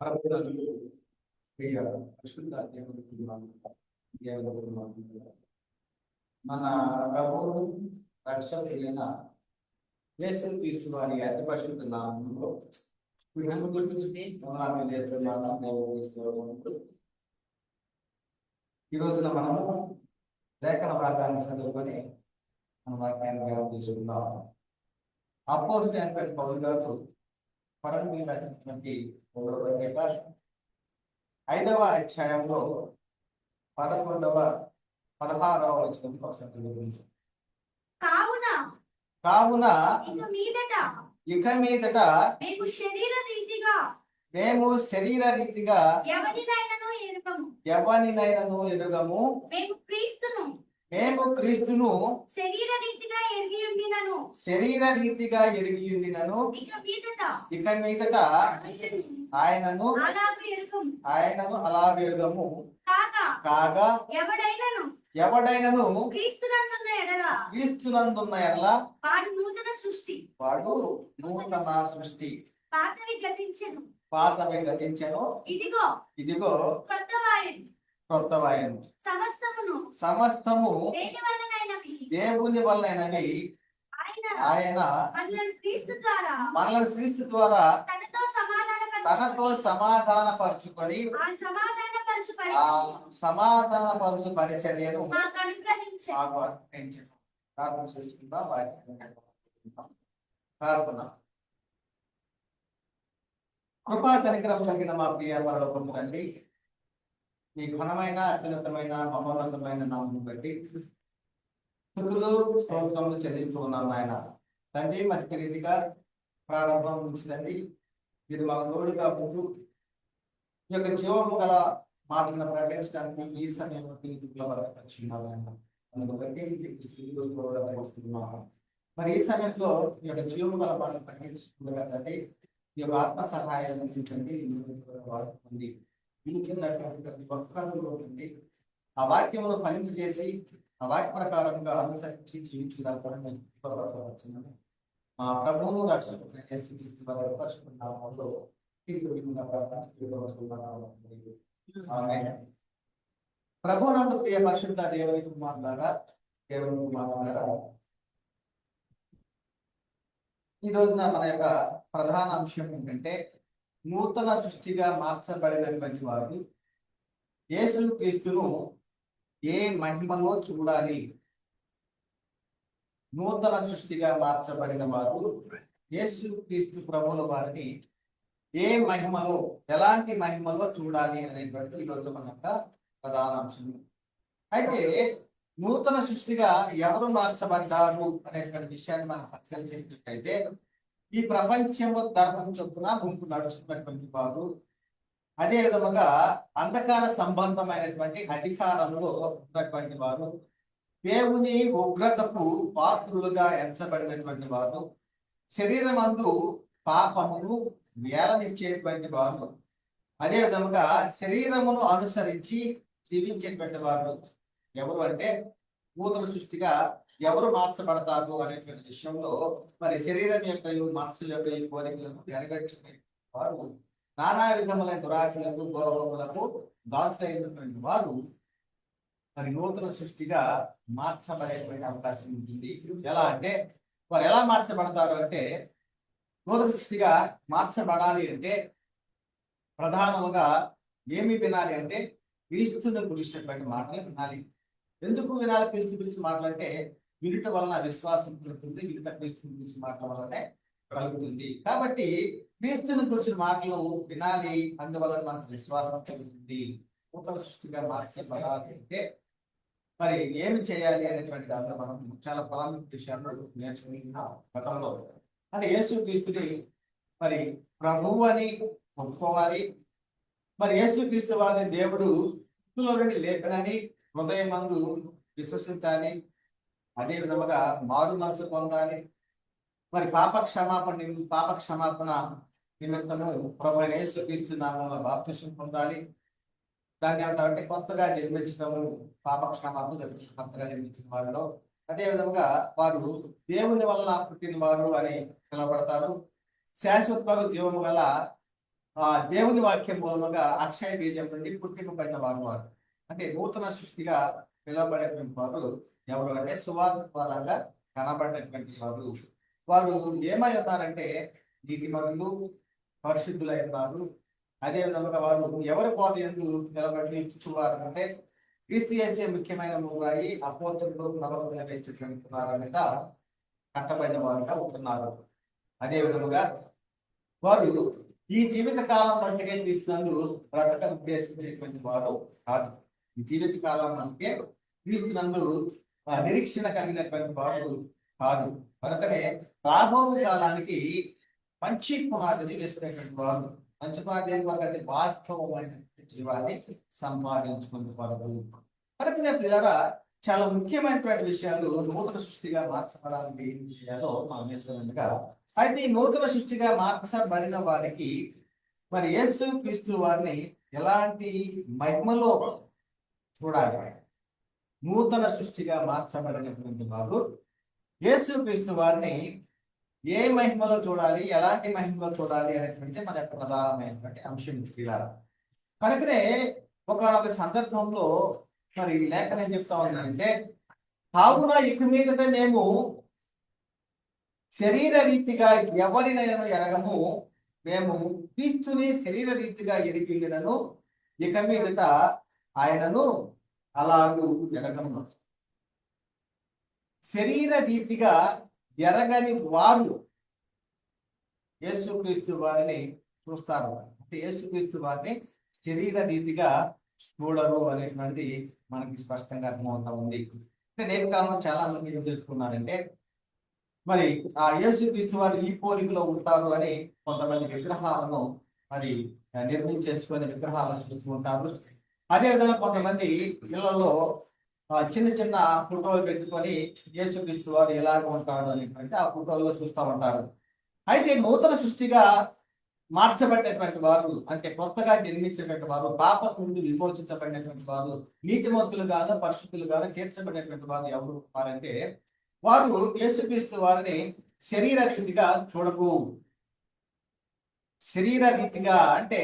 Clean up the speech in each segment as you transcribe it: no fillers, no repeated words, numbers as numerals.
ప్రభువునందు ప్రియ పరిశుద్ధ మన ప్రభువు రక్షకుడైన యేసుక్రీస్తు వారి అతి పరిశుద్ధ నామములో ఈ రోజున మనము లేఖన భాగాన్ని చదువుకొని మన వాక్యాన్ని వ్యాయామం చేసుకుందాం. అపోజిట్ పౌలు గారు పరమటువంటి 5వ అధ్యాయంలో 11వ 16వ వచనం కావున ఇక మీదట మేము శరీర రీతిగా ఎవరినైనను ఎరుగము, మేము క్రీస్తును శరీర రీతిగా ఎరిగి ఉండినను ఇక మీదట ఆయనను అలాగ ఎరుగము. కాగా ఎవడైనను క్రీస్తునందున్న ఎడల వాడు నూతన సృష్టి, పాతవి గతించెను, ఇదిగో క్రొత్తవాయెను. సమస్తము దేవుని వలనైనవి, ఆయన మనల్ని క్రీస్తు ద్వారా తనతో సమాధానపరుచుకొని ఆ సమాధానపరుచు పరిచర్యను ప్రార్థన చేసుకుందాం. ప్రార్థన. కృపా కనికరం కలిగిన మా ప్రియ పరలోకపు తండ్రి, మీ ఘనమైన అత్యున్నతమైన మహోన్నతమైన నామమును బట్టి స్తుతులు స్తోత్రములు చెల్లిస్తూ ఉన్నాం నాయన తండ్రి. మరి రీతిగా ప్రారంభం నుంచి తండ్రి మీరు మా తోడుగా ఉంటూ ఈ యొక్క జీవము గల మాటలను ప్రకటించడానికి ఈ సమయంలో మరి ఈ సమయంలో ఈ యొక్క జీవము గల మాటలు ప్రకటించుకుంటుగా తండ్రి ఈ యొక్క ఆత్మ సహాయం అందించండి. ఒక్కటి ఆ వాక్యమును ఫలింపు చేసి ఆ వాక్య ప్రకారంగా అనుసరించి జీవించగలపడని మా ప్రభువును రక్షకుడు ప్రభునందు ప్రియ పరిశుద్ధ దేవుని కుమారులారా, దేవుని కుమారులారా, ఈ రోజున మన యొక్క ప్రధాన అంశం ఏంటంటే నూతన సృష్టిగా మార్చబడినటువంటి వారు యేసు క్రీస్తును ఏ మహిమలో చూడాలి. నూతన సృష్టిగా మార్చబడిన వారు యేసు క్రీస్తు ప్రభువుల వారిని ఏ మహిమలో, ఎలాంటి మహిమలో చూడాలి అనేటువంటి ఈరోజు మన యొక్క ప్రధాన అంశం. అయితే నూతన సృష్టిగా ఎవరు మార్చబడ్డారు అనేటువంటి విషయాన్ని మనం పరిశీలన చేసినట్లయితే ఈ ప్రపంచము ధర్మం చొప్పున ముందు నడుస్తున్నటువంటి వారు, అదే విధముగా అంధకార సంబంధమైనటువంటి అధికారంలో ఉన్నటువంటి వారు, దేవుని ఉగ్రతకు పాత్రులుగా ఎంచబడినటువంటి వారు, శరీరమందు పాపమును వేలనిచ్చేటువంటి వారు, అదే విధముగా శరీరమును అనుసరించి జీవించేటువంటి వారు ఎవరు అంటే నూతన సృష్టిగా ఎవరు మార్చబడతారు అనేటువంటి విషయంలో మరి శరీరం యొక్క మనసు యొక్క కోరికలను నెరవేర్చుకునే వారు, నానా విధములైన దురాశలకు గౌరవములకు దాసులైనటువంటి వారు మరి నూతన సృష్టిగా మార్చబడేటువంటి అవకాశం ఉంటుంది. ఎలా అంటే వారు ఎలా మార్చబడతారు అంటే, నూతన సృష్టిగా మార్చబడాలి అంటే ప్రధానముగా ఏమి వినాలి అంటే క్రీస్తుని గురించినటువంటి మాటలు వినాలి. ఎందుకు వినాలి క్రీస్తు గురించి మాటలంటే, వినుట వలన విశ్వాసం కలుగుతుంది, వినుట క్రీస్తుని గురించి మాటల వలనే కలుగుతుంది. కాబట్టి క్రీస్తుని గురించిన మాటలు వినాలి, అందువలన మనకు విశ్వాసం కలుగుతుంది. నూతన సృష్టిగా మార్చబడాలి అంటే మరి ఏమి చేయాలి అనేటువంటి దాంట్లో మనం చాలా ప్రాముఖ్య విషయాలు నేర్చుకున్న గతంలో. అంటే యేసు క్రీస్తుని మరి ప్రభువు అని ఒప్పుకోవాలి. మరి యేసు క్రీస్తు వారిని దేవుడు నుండి లేపనని హృదయమందు విశ్వసించాలి. అదే విధముగా మారు మనసు పొందాలి. మరి పాప క్షమాపణ నిమిత్తము ప్రభు యేసు క్రీస్తు నామములో బాప్తిసం పొందాలి. దాన్ని ఏమంటారంటే కొత్తగా జన్మించడము, పాప క్షమాపణ కొత్తగా జన్మించిన వారిలో. అదే విధముగా వారు దేవుని వల్ల పుట్టిన వారు అని పిలువబడతారు. శాశ్వత జీవము గల దేవుని వాక్యం మూలముగా అక్షయ బీజం నుండి పుట్టింపబడిన వారు అంటే నూతన సృష్టిగా పిలువబడేటువంటి వారు ఎవరు అంటే సువార్త ద్వారాగా కనబడినటువంటి వారు ఏమై ఉన్నారంటే నీతిమంతులు, పరిశుద్ధులై ఉన్నారు. అదే విధంగా వారు ఎవరి బోధ యందు నిలబడి వారు అంటే క్రీస్తు యేసే ముఖ్యమైన మూలాయి అపోస్తులు నవకుల వేసినటువంటి వారి మీద కట్టబడిన వారుగా ఉంటున్నారు. అదే విధముగా వారు ఈ జీవిత కాలం మట్టుకే తీస్తున్నందు బ్రతక ఉద్దేశించేటువంటి వారు కాదు. ఈ జీవిత కాలం అంటే తీస్తున్నందు నిరీక్షణ కలిగినటువంటి వారు కాదు. కనుకనే రాబో కాలానికి మంచి పునాదిని వేసుకునేటువంటి వారు. మంచి పునాది ఏంటంటే వాస్తవమైన జీవాన్ని సంపాదించుకునే వారు. కనుకనే పిల్లరా చాలా ముఖ్యమైనటువంటి విషయాలు నూతన సృష్టిగా మార్చబడాలని ఏం చేయాలో మనం నేర్చుకున్నట్టుగా అయితే ఈ నూతన సృష్టిగా మార్చబడిన వారికి మరి యేసు క్రీస్తు వారిని ఎలాంటి మహిమలో చూడాలి? నూతన సృష్టిగా మార్చబడినటువంటి వారు యేసు క్రీస్తు వారిని ఏ మహిమలో చూడాలి, ఎలాంటి మహిమలో చూడాలి అనేటువంటి మన యొక్క ప్రధానమైనటువంటి అంశం పిల్లరా. కనుకనే ఒక సందర్భంలో మరి లేఖనం చెప్తా ఉందంటే, కావున ఇక మీదట మేము శరీర రీతిగా ఎవరినైనా ఎరగము, మేము క్రీస్తుని శరీర రీతిగా ఎరిగినను ఇక మీదట ఆయనను అలాగూ ఎరగము. శరీర రీతిగా ఎరగని వారు యేసుక్రీస్తు వారిని చూస్తారు. అంటే యేసుక్రీస్తు వారిని శరీర రీతిగా చూడరు అనేటువంటిది మనకి స్పష్టంగా అర్థమవుతా ఉంది. అంటే నేటి కాలంలో చాలా మంది ఏం చేసుకున్నారంటే, మరి ఆ యేసుక్రీస్తు వారు ఈ పోలికలో ఉంటారు అని కొంతమంది విగ్రహాలను మరి నిర్మించేసుకొని విగ్రహాలను చూస్తూ ఉంటారు. అదేవిధంగా కొంతమంది ఇళ్లలో చిన్న చిన్న ఫోటోలు పెట్టుకొని యేసుక్రీస్తు వారు ఎలాగ ఉంటాడు అనేటువంటి ఆ ఫోటోల్లో చూస్తూ ఉంటారు. అయితే నూతన సృష్టిగా మార్చబడినటువంటి వారు అంటే కొత్తగా జన్మించినటువంటి వారు, పాపం నుండి విమోచించబడినటువంటి వారు, నీతిమంతులుగాను పరిశుద్ధులుగాను తీర్చబడినటువంటి వారు ఎవరు వారంటే వారు యేసుక్రీస్తు వారిని శరీర రీతిగా చూడరు. శరీర రీతిగా అంటే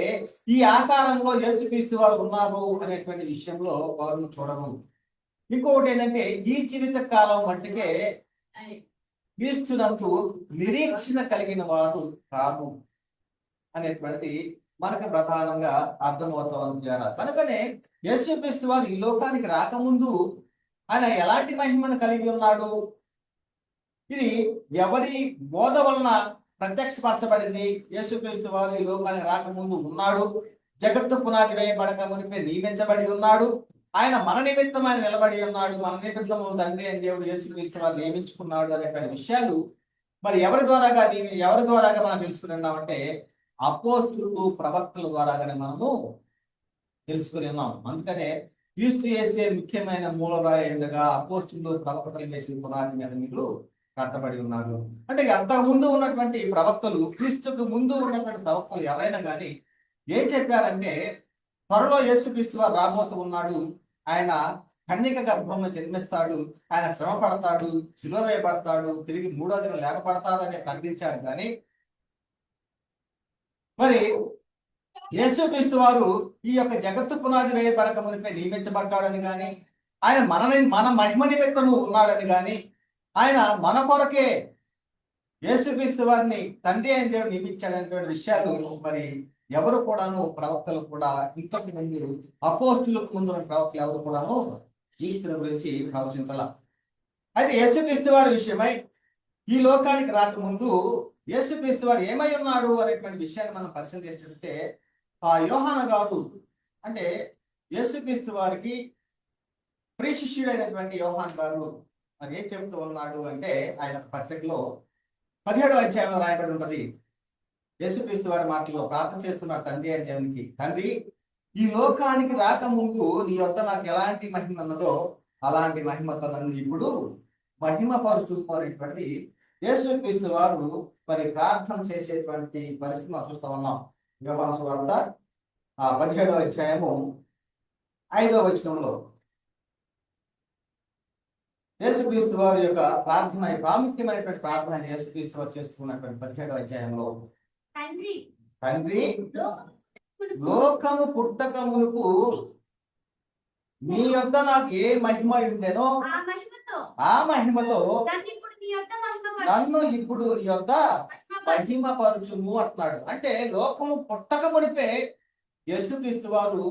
ఈ ఆకారంలో యేసుక్రీస్తు వారు ఉన్నారు అనేటువంటి విషయంలో వారు చూడరు. ఇంకొకటి ఏంటంటే ఈ జీవిత కాలం మట్టుకే క్రీస్తునందు నిరీక్షణ కలిగిన వారు కాదు అనేటువంటిది మనకు ప్రధానంగా అర్థమవుతారు. కనుకనే యేసుక్రీస్తు వారు ఈ లోకానికి రాకముందు ఆయన ఎలాంటి మహిమను కలిగి ఉన్నాడు? ఇది ఎవరి బోధ వలన ప్రత్యక్షపరచబడింది? యేసుక్రీస్తు వారు ఈ లోకానికి రాకముందు ఉన్నాడు, జగత్తు పునాది వేయబడక మునిపే నియమించబడి ఉన్నాడు, ఆయన మన నిమిత్తం ఆయన నిలబడి ఉన్నాడు, మన నిమిత్తము తండ్రి అని దేవుడు యేసుక్రీస్తు వారు నియమించుకున్నాడు అనేటువంటి విషయాలు మరి ఎవరి ద్వారాగా మనం తెలుసుకుని ఉన్నామంటే అపోస్తులు ప్రవక్తల ద్వారాగానే మనము తెలుసుకుని ఉన్నాం. అందుకనే క్రీస్తు యేసే ముఖ్యమైన మూలరాయి ఉండగా అపోస్తులు ప్రవక్తలు వేసిన పునాది మీద మీరు కట్టబడి ఉన్నారు. అంటే అంతకు ముందు ఉన్నటువంటి ప్రవక్తలు, క్రీస్తుకు ముందు ఉన్నటువంటి ప్రవక్తలు ఎవరైనా కానీ ఏం చెప్పారంటే, త్వరలో యేసుక్రీస్తు వారు రాబోతూ ఉన్నాడు, ఆయన కన్యక గర్భంలో జన్మిస్తాడు, ఆయన శ్రమ పడతాడు, శిలువ వేయబడతాడు, తిరిగి 3వ దినం లేపబడతాడు అని ప్రకటించారు. కానీ మరి యేసుక్రీస్తు వారు ఈ యొక్క జగత్తు పునాది వేయబడక మునిపై నియమించబడ్డాడని కానీ, ఆయన మన మహిమ నిమిత్తము ఉన్నాడని కానీ, ఆయన మన కొరకే యేసుక్రీస్తు వారిని తండ్రి అయిన దేవుడు నియమించాడనేటువంటి విషయాలు మరి ఎవరు కూడాను ప్రవక్తలు కూడా ఇంతకు ముందు అపోస్తులకు ముందు ప్రవక్తలు ఎవరు కూడాను క్రీస్తుని గురించి ప్రవచించాల. అయితే యేసుక్రీస్తు వారి విషయమై ఈ లోకానికి రాకముందు యేసుక్రీస్తు వారు ఏమై ఉన్నాడు అనేటువంటి విషయాన్ని మనం పరిశీలన చేసినట్టే, ఆ యోహాను గారు అంటే యేసుక్రీస్తు వారికి ప్రియశిష్యుడైనటువంటి యోహాను గారు మరి ఏం చెబుతూ ఉన్నాడు అంటే, ఆయన పత్రికలో 17వ అధ్యాయంలో రాయబడి ఉంటుంది. యేసుక్రీస్తు వారి మాటల్లో ప్రార్థన చేస్తున్నారు తండ్రి అని దేవునికి, తండ్రి ఈ లోకానికి రాకముందు నీ వద్ద నాకు ఎలాంటి మహిమ ఉన్నదో అలాంటి మహిమతో నన్ను ఇప్పుడు మహిమపరుచుకోనేటువంటిది యేసుక్రీస్తు వారు మరి ప్రార్థన చేసేటువంటి పరిస్థితి మనం చూస్తా ఉన్నాం. యోహాను సువార్త 17వ అధ్యాయము 5వ వచనంలో యేసుక్రీస్తు వారి యొక్క ప్రార్థన, ప్రాముఖ్యమైనటువంటి ప్రార్థన యేసుక్రీస్తు వారు చేస్తున్నటువంటి 17వ అధ్యాయంలో, తండ్రి లోకము పుట్టక మునుపు మీ యొద్ద నాకు ఏ మహిమ ఉండెనో ఆ మహిమతో నన్ను ఇప్పుడు నీ యొద్ద మహిమ పరచుము అంటున్నాడు. అంటే లోకము పుట్టక మునిపే యేసుక్రీస్తు వారు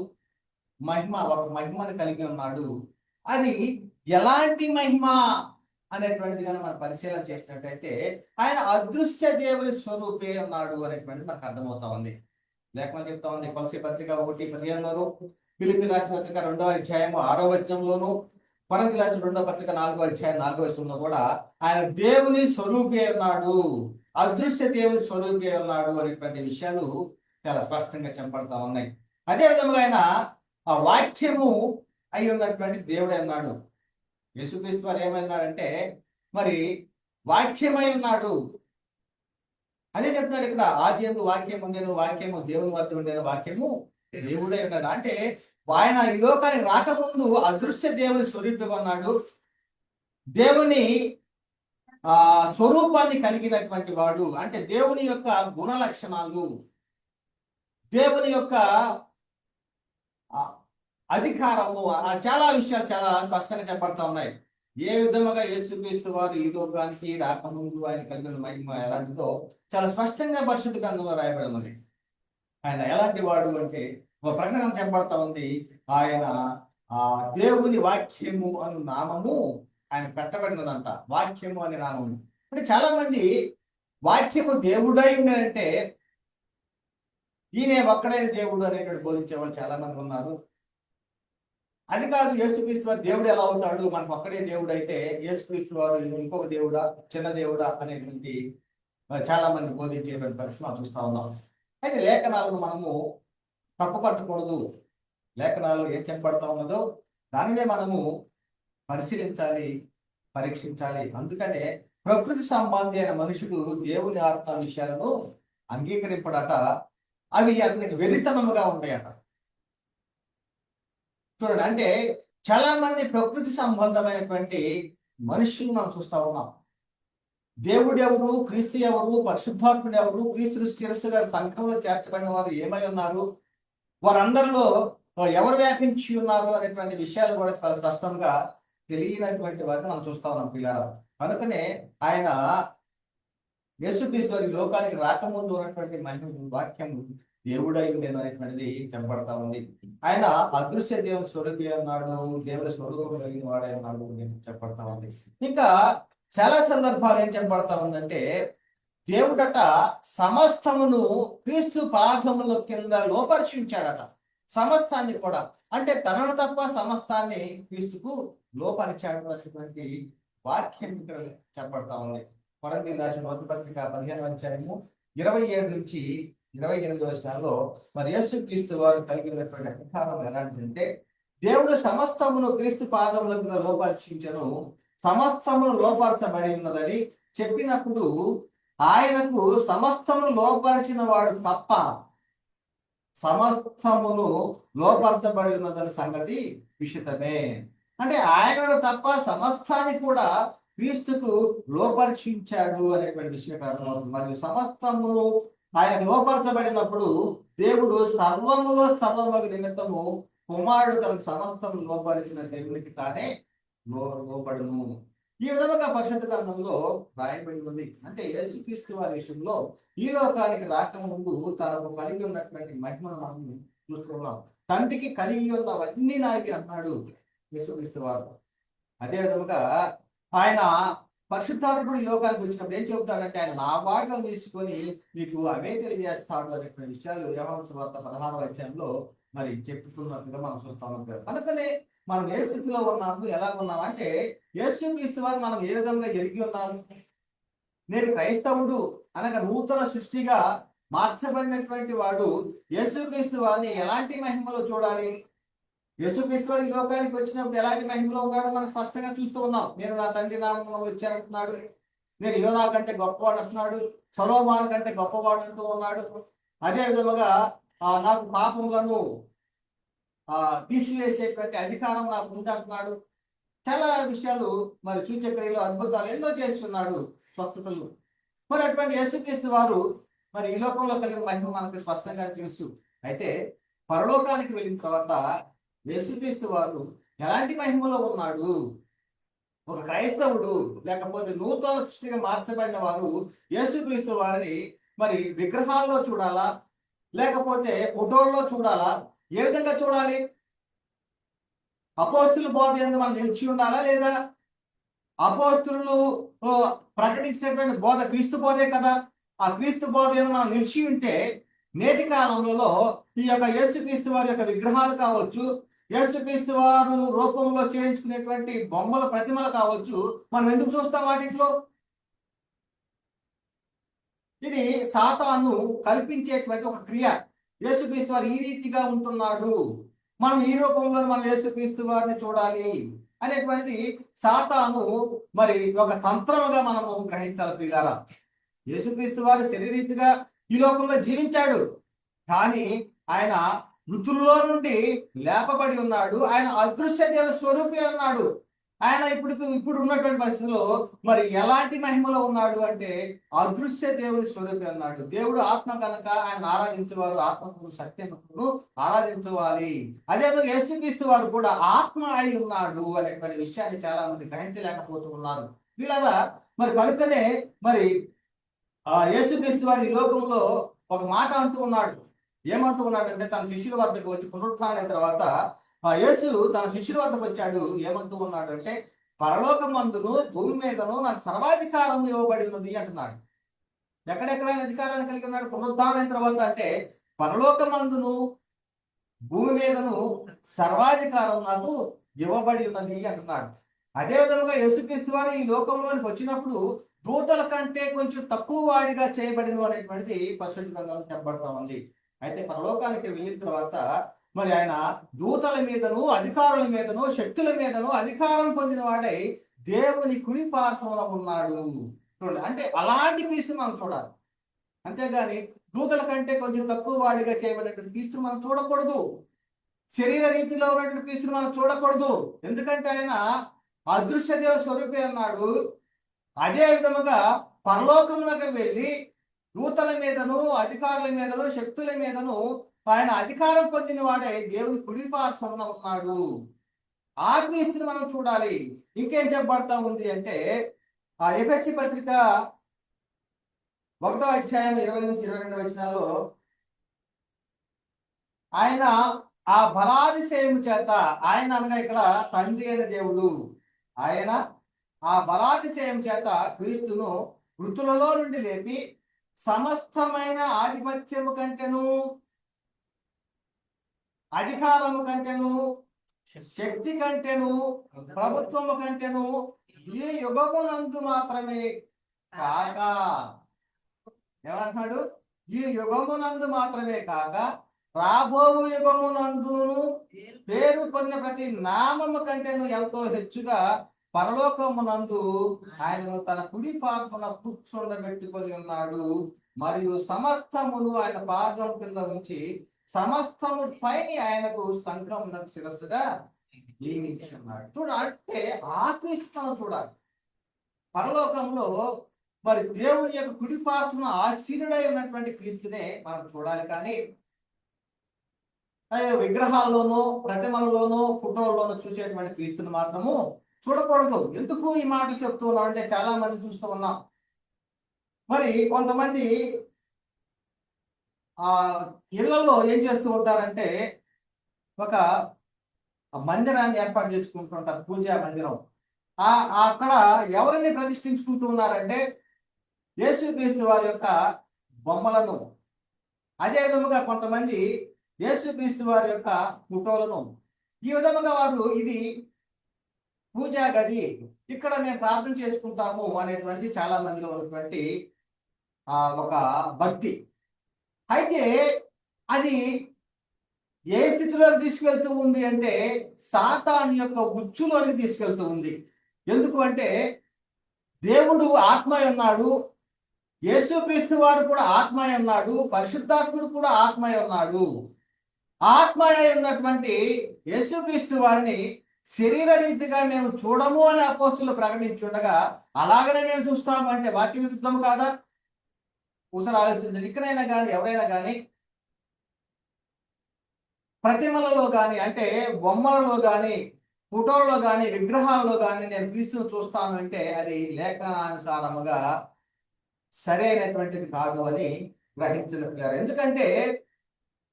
ఒక మహిమను కలిగి ఉన్నాడు. అది ఎలాంటి మహిమ అనేటువంటిది కానీ మనం పరిశీలన చేసినట్టయితే ఆయన అదృశ్య దేవుని స్వరూపే ఉన్నాడు అనేటువంటిది మనకు అర్థమవుతా ఉంది. లేఖనం చెప్తా ఉంది కొలసీ పత్రిక 1:15లోను, ఫిలిప్పీ రాసిన పత్రిక 2వ అధ్యాయము 6వ వచనంలోను, కొరింథీ రాసిన 2వ పత్రిక 4వ అధ్యాయం 4వ వచనంలో కూడా ఆయన దేవుని స్వరూపే ఉన్నాడు, అదృశ్య దేవుని స్వరూపే ఉన్నాడు అనేటువంటి విషయాలు చాలా స్పష్టంగా చెప్పబడతా ఉన్నాయి. అదే విధంగా ఆయన ఆ వాక్యము అయి ఉన్నటువంటి దేవుడే అన్నాడు. యేసుక్రీస్తు వారు ఏమన్నాడంటే మరి వాక్యమై ఉన్నాడు. అదే చెప్తున్నాడు ఇక్కడ, ఆదియందు వాక్యం ఉండేను, వాక్యము దేవుని వద్ద ఉండేను, వాక్యము దేవుడే ఉన్నాడు. అంటే ఆయన ఈ లోకానికి రాకముందు అదృశ్య దేవుని స్వరూపం అన్నాడు. దేవుని స్వరూపాన్ని కలిగినటువంటి వాడు, అంటే దేవుని యొక్క గుణ లక్షణాలు, దేవుని యొక్క అధికారము, చాలా విషయాలు చాలా స్పష్టంగా చెప్పబడతా ఉన్నాయి. ఏ విధముగా యేసుక్రీస్తు వారు ఈ లోకానికి రాకముందు ఆయన కలిగిన మహిమ ఎలాంటిదో చాలా స్పష్టంగా పరిశుద్ధ గ్రంథంలో రాయబడి ఉంది. ఆయన ఎలాంటి వాడు అంటే ఒక ప్రకటన చెప్పబడతా ఉంది, ఆయన దేవుని వాక్యము అను నామము ఆయన పెట్టబడినదంట. వాక్యము అనే నామము అంటే చాలా మంది వాక్యము దేవుడై ఉన్నారంటే ఈయన ఒక్కడైన దేవుడు అనేటువంటి బోధించే వాళ్ళు చాలా మంది ఉన్నారు. అది కాదు, యేసుక్రీస్తు వారు దేవుడు ఎలా అవుతాడు, మనకు ఒక్కడే దేవుడు అయితే యేసుక్రీస్తు వారు ఇంకొక దేవుడా, చిన్న దేవుడా అనేటువంటి చాలా మంది బోధించేటువంటి పరిస్థితి మనం చూస్తా ఉన్నాం. అయితే లేఖనాలను మనము తప్పు పట్టకూడదు. లేఖనాలు ఏం చెప్పబడతా ఉన్నదో దానినే మనము పరిశీలించాలి, పరీక్షించాలి. అందుకనే ప్రకృతి సంబంధి అయిన మనుషుడు దేవుని ఆత్మ విషయాలను అంగీకరింపడట, అవి అతనికి వెరితనముగా ఉంటాయట. చూడండి, అంటే చాలా మంది ప్రకృతి సంబంధమైనటువంటి మనుషులు మనం చూస్తా ఉన్నాం. దేవుడు ఎవరు, క్రీస్తు ఎవరు, పరిశుద్ధాత్ముడు ఎవరు, క్రీస్తు శిరస్సుగా సంఘంలో చేర్చబడిన వారు ఏమై ఉన్నారు, వారందరిలో ఎవరు వ్యాపించి ఉన్నారు అనేటువంటి విషయాలు కూడా చాలా స్పష్టంగా తెలియనటువంటి వారిని మనం చూస్తా ఉన్నాం పిల్లలు. కనుకనే ఆయన యేసుక్రీస్తు వారి లోకానికి రాకముందు ఉన్నటువంటి మహిమ వాక్యం దేవుడై ఉండేది అనేటువంటిది చెప్పబడతా ఉంది. ఆయన అదృశ్య దేవుని స్వరూపి అన్నాడు, దేవుని స్వరూపం కలిగిన వాడే అన్నాడు చెప్పబడతా ఉంది. ఇంకా చాలా సందర్భాలు ఏం చెప్పబడతా ఉందంటే దేవుడట సమస్తమును క్రీస్తు పాదముల కింద లోపరిచించాడట. సమస్తాన్ని కూడా, అంటే తనను తప్ప సమస్తాన్ని క్రీస్తుకు లోపరిచాడు అనేటువంటి వాక్యం ఇక్కడ చెప్పబడతా ఉంది. కొరింథీ రాసిన 1వ పత్రిక 15వ అధ్యాయము 27 నుంచి 28వ వచనాల్లో మరి యేసుక్రీస్తు వారు కలిగినటువంటి అధికారం ఎలాంటిదంటే, దేవుడు సమస్తమును క్రీస్తు పాదముల మీద లోపరిచించను, సమస్తమును లోపరచబడి ఉన్నదని చెప్పినప్పుడు ఆయనకు సమస్తమును లోపరిచిన వాడు తప్ప సమస్తమును లోపరచబడి ఉన్నదని సంగతి విషితమే. అంటే ఆయనను తప్ప సమస్తాన్ని కూడా క్రీస్తుకు లోపరిచించాడు అనేటువంటి విషయం అర్థమవుతుంది. మరియు సమస్తమును ఆయన లోపరచబడినప్పుడు దేవుడు సర్వములో సర్వమగు నిమిత్తము కుమారుడు తనకు సమస్తము లోపరిచిన దేవునికి తానే లోపడును. ఈ విధంగా పరిశుద్ధ గ్రంథంలో రాయబడి ఉంది. అంటే యేసుక్రీస్తు వారి విషయంలో ఈ లోకానికి రాకముందు తనకు కలిగి ఉన్నటువంటి మహిమను మనం చూస్తున్నాం. తండ్రికి కలిగి ఉన్నవన్నీ నాకి అన్నాడు యేసుక్రీస్తు వారు. అదే విధముగా ఆయన పరిశుద్ధాత్ముడు ఈ లోకానికి వచ్చినప్పుడు ఏం చెబుతాడంటే, ఆయన నా వాటిలో తీసుకొని మీకు అవే తెలియజేస్తాడు అనేటువంటి విషయాలు యోహాను సువార్త 16వ అధ్యాయంలో మరి చెప్పుకున్నట్టుగా మనం చూస్తా ఉంటాం. అందుకనే మనం ఏ స్థితిలో ఉన్నాము, ఎలా ఉన్నాము అంటే యేసుక్రీస్తు వారు మనం ఏ విధంగా ఎరిగి ఉన్నాము. నేడు క్రైస్తవుడు అనగా నూతన సృష్టిగా మార్చబడినటువంటి వాడు యేసుక్రీస్తు వారిని ఎలాంటి మహిమలో చూడాలి, యేసుక్రీస్తు వారి లోకానికి వచ్చినప్పుడు ఎలాంటి మహిమలో ఉన్నాడో మనం స్పష్టంగా చూస్తూ ఉన్నాం. నేను నా తండ్రి నామములో వచ్చానంటున్నాడు, నేను యోనా కంటే గొప్పవాడు అంటున్నాడు, సొలొమోను కంటే గొప్పవాడు అంటూ ఉన్నాడు. అదే విధముగా నాకు పాపములను తీసివేసేటువంటి అధికారం నాకు ఉంది అంటున్నాడు. చాలా విషయాలు మరి సూచక్రియలు అద్భుతాలు ఎన్నో చేస్తున్నాడు, స్వస్థతలు. మరి అటువంటి యేసుక్రీస్తు వారు మరి ఈ లోకంలో కలిగిన మహిమ మనకు స్పష్టంగా తెలుసు. అయితే పరలోకానికి వెళ్ళిన తర్వాత యేసుక్రీస్తు వారు ఎలాంటి మహిమలో ఉన్నాడు? ఒక క్రైస్తవుడు లేకపోతే నూతన సృష్టిగా మార్చబడిన వారు యేసుక్రీస్తు వారిని మరి విగ్రహాల్లో చూడాలా, లేకపోతే ఫోటోల్లో చూడాలా? ఏ విధంగా చూడాలి? అపోస్తుల బోధ యందు మనం నిలిచి ఉండాలా లేదా? అపోస్తులు ప్రకటించినటువంటి బోధ క్రీస్తు బోధే కదా. ఆ క్రీస్తు బోధ యందు మనం నిలిచి ఉంటే నేటి కాలంలో ఈ యొక్క యేసుక్రీస్తు వారి యొక్క విగ్రహాలు కావచ్చు, యేసుక్రీస్తు వారు రూపంలో చేయించుకునేటువంటి బొమ్మల ప్రతిమలు కావచ్చు, మనం ఎందుకు చూస్తాం వాటిలో? ఇది సాతాను కల్పించేటువంటి ఒక క్రియ. యేసుక్రీస్తు వారు ఈ రీతిగా ఉంటున్నాడు, మనం ఈ రూపంలో మనం యేసుక్రీస్తు వారిని చూడాలి అనేటువంటిది సాతాను మరి ఒక తంత్రముగా మనము గ్రహించాలి ప్రియులారా. యేసుక్రీస్తు వారు శరీరీతిగా ఈ లోకంలో జీవించాడు, కానీ ఆయన మృతుల్లో నుండి లేపబడి ఉన్నాడు. ఆయన అదృశ్య దేవ స్వరూపి అన్నాడు. ఆయన ఇప్పుడు ఉన్నటువంటి పరిస్థితుల్లో మరి ఎలాంటి మహిమలో ఉన్నాడు అంటే అదృశ్య దేవుని స్వరూపి అన్నాడు. దేవుడు ఆత్మ కనుక ఆయన ఆరాధించేవారు ఆత్మకు సత్యమును ఆరాధించువాలి. అదేవిధంగా యేసుక్రీస్తు వారు కూడా ఆత్మ అయి ఉన్నాడు అనేటువంటి విషయాన్ని చాలా మంది గ్రహించలేకపోతూ ఉన్నారు. వీళ్ళగా మరి కనుకనే మరి యేసుక్రీస్తు వారి లోకంలో ఒక మాట అంటూ ఉన్నాడు. ఏమంటూ ఉన్నాడంటే తన శిష్యుల వద్దకు వచ్చి పునరుత్థానం తర్వాత యేసు తన శిష్యుల వద్దకు వచ్చాడు. ఏమంటూ ఉన్నాడు అంటే పరలోకమందును భూమి మీదను నాకు సర్వాధికారం ఇవ్వబడినది అంటున్నాడు. ఎక్కడెక్కడైనా అధికారాన్ని కలిగి ఉన్నాడు పునరుత్థానం తర్వాత అంటే పరలోకమందును భూమి మీదను సర్వాధికారం నాకు ఇవ్వబడి ఉన్నది అంటున్నాడు. అదేవిధంగా యేసుక్రీస్తు వారు ఈ లోకంలోనికి వచ్చినప్పుడు దూతల కంటే కొంచెం తక్కువ వాడిగా చేయబడిన అనేటువంటిది పరిశుద్ధ గ్రంథంలో చెప్పబడతా ఉంది. అయితే పరలోకానికి వెళ్ళిన తర్వాత మరి ఆయన దూతల మీదను అధికారుల మీదను శక్తుల మీదను అధికారం పొందిన వాడై దేవుని కుడి పార్శ్వంలో ఉన్నాడు. చూడండి, అంటే అలాంటి క్రీస్తుని మనం చూడాలి. అంతేగాని దూతల కంటే కొంచెం తక్కువ వాడిగా చేయబడినటువంటి క్రీస్తుని మనం చూడకూడదు. శరీర రీతిలో ఉన్నటువంటి క్రీస్తుని మనం చూడకూడదు. ఎందుకంటే ఆయన అదృశ్య దేవ స్వరూపి అన్నాడు. అదే విధముగా పరలోకంలోకి వెళ్ళి దూతల మీదను అధికారుల మీదను శక్తుల మీదను ఆయన అధికారం పొందిన వాడే దేవుని కుడి పార్శ్వమున ఉన్నాడు. ఆ క్రీస్తుని మనం చూడాలి. ఇంకేం చెప్పబడతా ఉంది అంటే ఆ ఎఫెసీ పత్రిక 1వ అధ్యాయం 20 నుంచి 22 వచనాల్లో ఆయన ఆ బలాతిశయం చేత, ఆయన అనగా ఇక్కడ తండ్రి అయిన దేవుడు, ఆయన ఆ బలాతిశయం చేత క్రీస్తును మృతులలో నుండి లేపి సమస్తమైన ఆధిపత్యము కంటేను అధికారము కంటేను శక్తి కంటేను ప్రభుత్వము కంటేను ఈ యుగమునందు మాత్రమే కాక, ఏమంటున్నాడు? ఈ యుగమునందు మాత్రమే కాక రాబోవు యుగమునందును పేరు పొందిన ప్రతి నామము కంటేను ఎంతో హెచ్చుగా పరలోకమునందు ఆయనను తన కుడి పార్శ్వన కూర్చుండబెట్టుకొని ఉన్నాడు. మరియు సమస్తమును ఆయన పాదం కింద ఉంచి సమస్తము పైన ఆయనకు సంఘమునకు శిరస్సుగా నియమించి ఉన్నాడు. చూడంటే ఆత్మీయతను చూడాలి. పరలోకంలో మరి దేవుని యొక్క కుడి పార్శ్వన ఆశీనుడై ఉన్నటువంటి క్రీస్తునే మనం చూడాలి. కానీ విగ్రహాల్లోనూ ప్రతిమలలోనూ ఫోటోల్లోనూ చూసేటువంటి క్రీస్తుని మాత్రము చూడకూడదు. ఎందుకు ఈ మాటలు చెప్తూ ఉన్నాం అంటే చాలా మంది చూస్తూ ఉన్నాం. మరి కొంతమంది ఇళ్లలో ఏం చేస్తూ ఉంటారంటే ఒక మందిరాన్ని ఏర్పాటు చేసుకుంటుంటారు, పూజా మందిరం. అక్కడ ఎవరిని ప్రతిష్ఠించుకుంటూ ఉన్నారంటే యేసుక్రీస్తు వారి యొక్క బొమ్మలను, అదే విధముగా కొంతమంది యేసుక్రీస్తు వారి యొక్క ఫోటోలను. ఈ విధముగా వారు ఇది పూజా గది, ఇక్కడ మేము ప్రార్థన చేసుకుంటాము అనేటువంటిది చాలా మందిలో ఉన్నటువంటి ఒక భక్తి. అయితే అది ఏ స్థితిలోకి తీసుకెళ్తూ ఉంది అంటే సాతాను యొక్క ఉచ్చులోకి తీసుకెళ్తూ ఉంది. ఎందుకు అంటే దేవుడు ఆత్మై ఉన్నాడు, యేసుక్రీస్తు వారు కూడా ఆత్మై ఉన్నాడు, పరిశుద్ధాత్ముడు కూడా ఆత్మై ఉన్నాడు. ఆత్మై ఉన్నటువంటి యేసుక్రీస్తు వారిని శరీర రీతిగా మేము చూడము అని అపోస్తులు ప్రకటించుండగా అలాగనే మేము చూస్తాము అంటే వాక్య విరుద్ధం కాదా? ఒకసారి ఆలోచించండి. ఇక్కడైనా కానీ ఎవరైనా కానీ ప్రతిమలలో కానీ, అంటే బొమ్మలలో కానీ, ఫోటోలలో కానీ, విగ్రహాలలో కానీ నేను క్రీస్తును చూస్తాను అంటే అది లేఖనానుసారముగా సరైనటువంటిది కాదు అని గ్రహించలేరు. ఎందుకంటే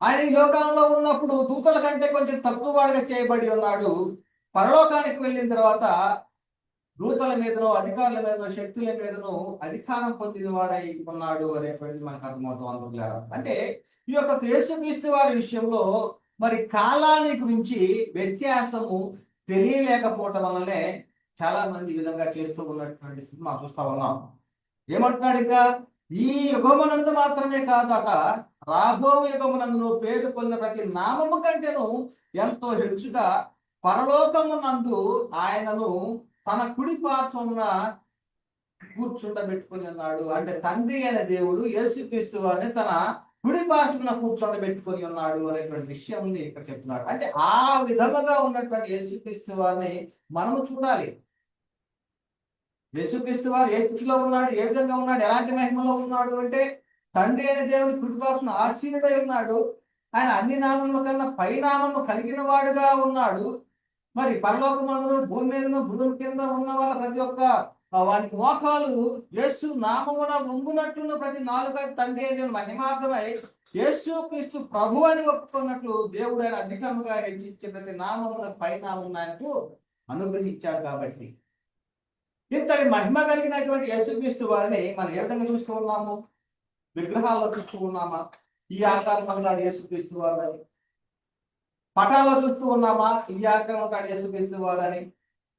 ఆయన ఈ లోకంలో ఉన్నప్పుడు దూతల కంటే కొంచెం తక్కువ వాడిగా చేయబడి ఉన్నాడు. పరలోకానికి వెళ్ళిన తర్వాత దూతల మీదనో, అధికారుల మీదనో, శక్తుల మీదనో అధికారం పొందిన వాడై ఉన్నాడు అనేటువంటిది మనకు అర్థమవుతాం అనుకుంటారు. అంటే ఈ యొక్క యేసుక్రీస్తు వారి విషయంలో మరి కాలాన్ని గురించి వ్యత్యాసము తెలియలేకపోవటం వల్లనే చాలా మంది ఈ విధంగా చేస్తూ ఉన్నటువంటి స్థితి మనం చూస్తా ఉన్నాం. ఏమంటున్నాడు ఇంకా, ఈ యుగమునందు మాత్రమే కాదట, రాబో యుగమునందును పేరు పొందిన ప్రతి నామము కంటేను ఎంతో హెచ్చుగా పరలోకమునందు ఆయనను తన కుడి పార్శ్వమున కూర్చుండబెట్టుకుని ఉన్నాడు. అంటే తండ్రి అయిన దేవుడు యేసుక్రీస్తు వారిని తన కుడి పార్శ్వమున కూర్చోబెట్టుకుని ఉన్నాడు అనేటువంటి విషయం ఇక్కడ చెప్తున్నాడు. అంటే ఆ విధముగా ఉన్నటువంటి యేసుక్రీస్తు వారిని మనము చూడాలి. యేసుక్రీస్తు వారు ఏ స్థితిలో ఉన్నాడు, ఏ విధంగా ఉన్నాడు, ఎలాంటి మహిమలో ఉన్నాడు అంటే తండ్రి అయిన దేవుని కుడి పార్శ్వమున ఆసీనుడై ఉన్నాడు. ఆయన అన్ని నామముల కన్నా పైనామము కలిగిన వాడుగా ఉన్నాడు. మరి పరలోకమందును, భూమి మీదను, భూమి కింద ఉన్న వాళ్ళ ప్రతి ఒక్క వారి మోకాలు యేసు నామమున వంగునట్లు ప్రతి నాలుక తండ్రి అయిన మహిమార్థమై యేసుక్రీస్తు ప్రభు అని ఒప్పుకున్నట్లు దేవుడు ఆయన అధికముగా హెచ్చించే ప్రతి నామమున పైనామం ఆయనకు అనుగ్రహించాడు. కాబట్టి ఇంతటి మహిమ కలిగినటువంటి యేసుక్రీస్తు వారిని మనం ఏ విధంగా చూస్తూ ఉన్నాము? విగ్రహాల్లో చూస్తూ ఉన్నామా? ఈ ఆకారం ఉన్నాడు యేసుక్రీస్తు వారిని. పటాల్లో చూస్తూ ఉన్నామా? ఈ ఆకారం ఉంటాడు యేసుక్రీస్తు వారని.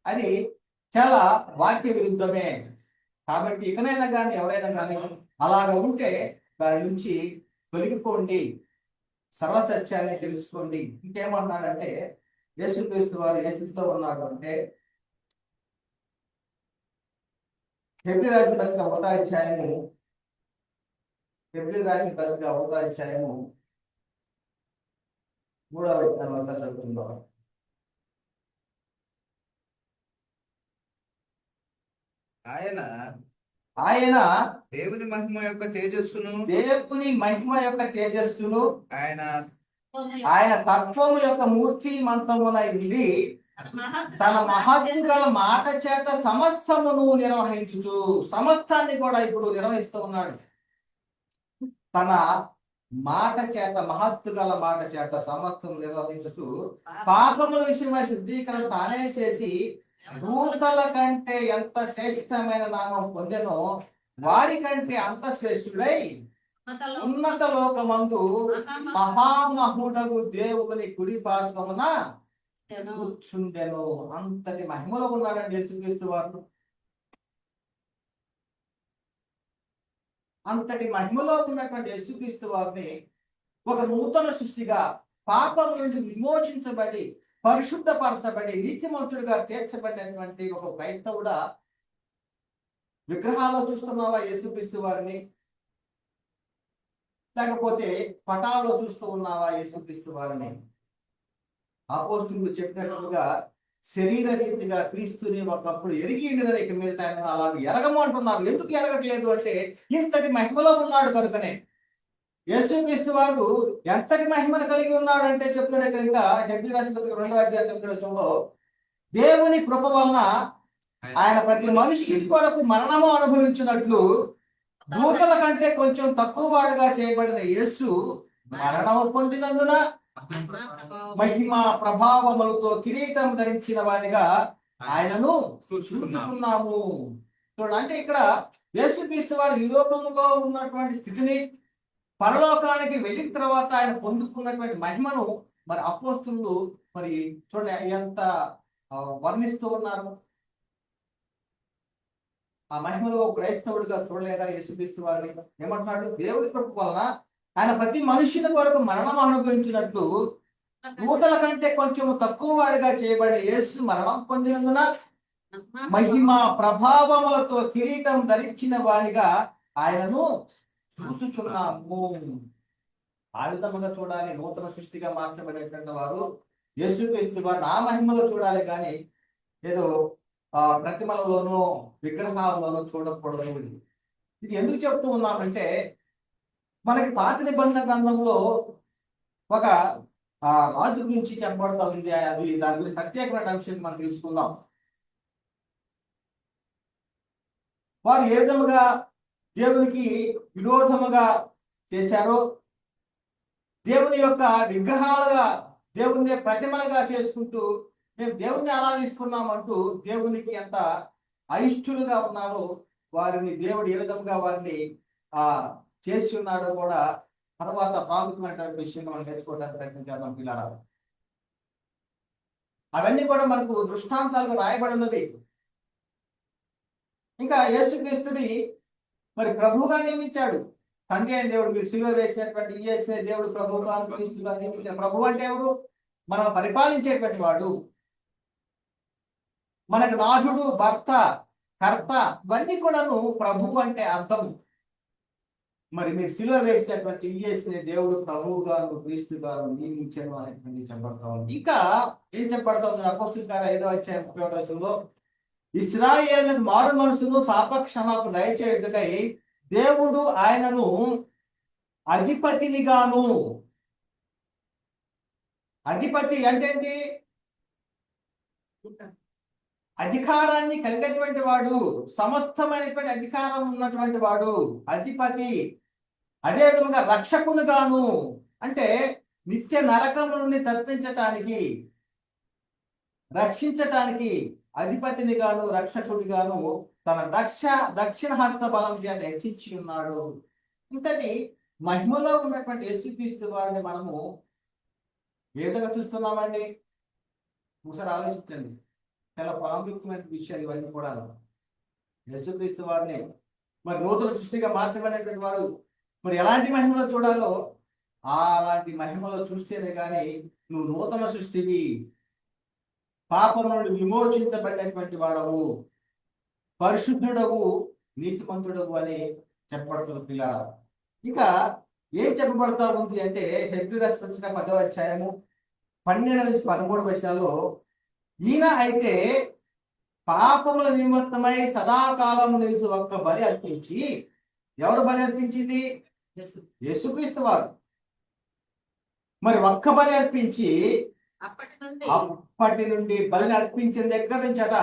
అది చాలా వాక్య విరుద్ధమే. కాబట్టి ఇకనైనా కానీ ఎవరైనా కానీ అలాగ ఉంటే దాని నుంచి తొలగిపోండి, సర్వసత్యాన్ని తెలుసుకోండి. ఇంకేమన్నాడంటే యేసుక్రీస్తు వారు ఏ స్థితిలో ఉన్నాడు అంటే హెబ్రీ రాసిన పత్రిక 1వ అధ్యాయము 3వ వచనం చదువుకుందాం. ఆయన దేవుని మహిమ యొక్క తేజస్సును ఆయన తత్వము యొక్క మూర్తిమంతమునై ఉండి తన మహత్తు గల మాట చేత సమస్తమును నిర్వహించుచు, సమస్తాన్ని కూడా ఇప్పుడు నిర్వహిస్తూ ఉన్నాడు. తన మాట చేత, మహత్తు గల మాట చేత సమస్తం నిర్వహించుచు పాపముల విషయమై శుద్ధీకరణ తానే చేసి దూతల కంటే ఎంత శ్రేష్టమైన నామం పొందెనో వారి కంటే అంత శ్రేష్ఠుడై ఉన్నత లోకమందు మహామహుడగు దేవుని కుడి పార్శ్వమున కూర్చుండెను. అంతటి మహిమలో ఉన్నాడండి యేసుక్రీస్తు వారు. అంతటి మహిమలో ఉన్నటువంటి యేసుక్రీస్తు వారిని ఒక నూతన సృష్టిగా, పాపం నుండి విమోచించబడి, పరిశుద్ధపరచబడి, నీతిమంతుడిగా తీర్చబడినటువంటి ఒక క్రైస్తవుడా విగ్రహాల్లో చూస్తున్నావా యేసుక్రీస్తు వారిని? లేకపోతే పటాల్లో చూస్తూ ఉన్నావా యేసుక్రీస్తు వారిని? అపోస్తులు చెప్పినట్లుగా శరీర రీతిగా క్రీస్తుని ఒకప్పుడు ఎరిగి ఉండిన ఇక మీద అలా ఎరగము అంటున్నారు. ఎందుకు ఎరగట్లేదు అంటే ఇంతటి మహిమలో ఉన్నాడు కనుకనే. యేసుక్రీస్తు వారు ఎంతటి మహిమను కలిగి ఉన్నాడు అంటే చెప్తున్నాడు ఇక్కడ. ఇంకా హెబ్రీ రాసిన పత్రిక 2వ అధ్యాయం 9వ వచనంలో దేవుని కృప వలన ఆయన ప్రతి మనిషి కొరకు మరణము అనుభవించినట్లు దూతల కంటే కొంచెం తక్కువ వాడుగా చేయబడిన యేసు మరణము పొందినందున మహిమ ప్రభావములతో కిరీటం ధరించిన వానిగా ఆయనను చూస్తున్నాము. చూడండి, అంటే ఇక్కడ యేసుక్రీస్తు వారు ఈ లోకంలో ఉన్నటువంటి స్థితిని, పరలోకానికి వెళ్ళిన తర్వాత ఆయన పొందుకున్నటువంటి మహిమను మరి అపోస్తులు మరి చూడండి ఎంత వర్ణిస్తూ ఉన్నారు. ఆ మహిమలో క్రైస్తవుడిగా చూడలేదా యేసుక్రీస్తు వారిని? ఏమంటున్నాడు? దేవుడి కృప వలన ఆయన ప్రతి మనుషుని కొరకు మరణం అనుభవించినట్లు దూతల కంటే కొంచెం తక్కువ వాడిగా చేయబడి యేసు మరణం పొందినందున మహిమ ప్రభావములతో కిరీటం ధరించిన వారిగా ఆయనను చూస్తున్నాము. ఆ విధముగా చూడాలి. నూతన సృష్టిగా మార్చబడేటువంటి వారు యేసుక్రీస్తు వారిని ఆ మహిమలో చూడాలి, కానీ ఏదో ప్రతిమలలోనూ విగ్రహాలలోనూ చూడకూడదు. ఇది ఎందుకు చెప్తూ ఉన్నామంటే మనకి పాత నిబంధన గ్రంథంలో ఒక రాజు గురించి చెప్పబడతా ఉంది. అది దాని గురించి ప్రత్యేకమైన అంశం మనం తెలుసుకుందాం. వారు ఏ విధముగా దేవునికి విరోధముగా చేశారో, దేవుని యొక్క విగ్రహాలుగా, దేవుని ప్రతిమలుగా చేసుకుంటూ మేము దేవుణ్ణి ఆరాధిస్తున్నామంటూ దేవునికి ఎంత అయిష్టులుగా ఉన్నారో, వారిని దేవుడు ఏ విధంగా వారిని చేసి ఉన్నాడో కూడా తర్వాత ప్రాముఖ్యమైనటువంటి విషయం మనం నేర్చుకోవడానికి ప్రయత్నం చేద్దాం పిల్లరా. అవన్నీ కూడా మనకు దృష్టాంతాలుగా రాయబడి ఉన్నది. ఇంకా యేసుక్రీస్తుని మరి ప్రభువుగా నియమించాడు తండ్రి అయిన దేవుడు. మీరు సిలువ వేసినటువంటి యేసునే దేవుడు ప్రభువుగా క్రీస్తుగా నియమించాడు. ప్రభు అంటే ఎవరు? మనం పరిపాలించేటువంటి వాడు, మనకు నాథుడు, భర్త, కర్త, ఇవన్నీ కూడాను ప్రభువు అంటే అర్థం. మరి మీరు సిలువ వేసినటువంటి యేసునే దేవుడు ప్రభువుగాను క్రీస్తుగాను నియమించాను అనేటువంటి చెప్పబడతా ఉంది. ఇంకా ఏం చెప్పబడతా ఉంది? అపోస్తలుల కార్యాలు 5వ అధ్యాయం 31వ వచనంలో ఇశ్రాయేలునకు మారు మనసును పాప క్షమాపణ దయచేయుటకై దేవుడు ఆయనను అధిపతినిగాను. అధిపతి అంటే ఏంటి? అధికారాన్ని కలిగినటువంటి వాడు, సమస్తమైనటువంటి అధికారం ఉన్నటువంటి వాడు అధిపతి. అదే విధంగా రక్షకునిగాను, అంటే నిత్య నరకం నుండి తప్పించటానికి, రక్షించటానికి అధిపతిని గాను రక్షకుడిగాను తన దక్షిణ హస్త బలం చేత హెచ్చించి ఉన్నాడు. ఇంతటి మహిమలో ఉన్నటువంటి యేసుక్రీస్తు వారిని మనము ఏ విధంగా చూస్తున్నామండి? ఒకసారి ఆలోచించండి. చాలా ప్రాముఖ్యమైన విషయాలు ఇవన్నీ కూడా. యేసుక్రీస్తు వారిని మరి నూతన సృష్టిగా మార్చబడినటువంటి వారు మరి ఎలాంటి మహిమలో చూడాలో అలాంటి మహిమలో చూస్తేనే కానీ నువ్వు నూతన సృష్టివి, పాపం నుండి విమోచించబడినటువంటి వాడవు, పరిశుద్ధుడవు, నీతిమంతుడవు అని చెప్పబడుతుంది పిల్లల. ఇంకా ఏం చెప్పబడతా ఉంది అంటే హెబ్రీ రాసిన 10వ అధ్యాయము 12 నుంచి 13 వచనాల్లో ఈయన అయితే పాపముల నిమిత్తమై సదాకాలము నిలిచి ఒక్క బలి అర్పించి, ఎవరు బలి అర్పించింది? యేసుక్రీస్తు వారు. మరి ఒక్క బలి అర్పించి అప్పటి నుండి బలిని అర్పించిన దగ్గర నుంచట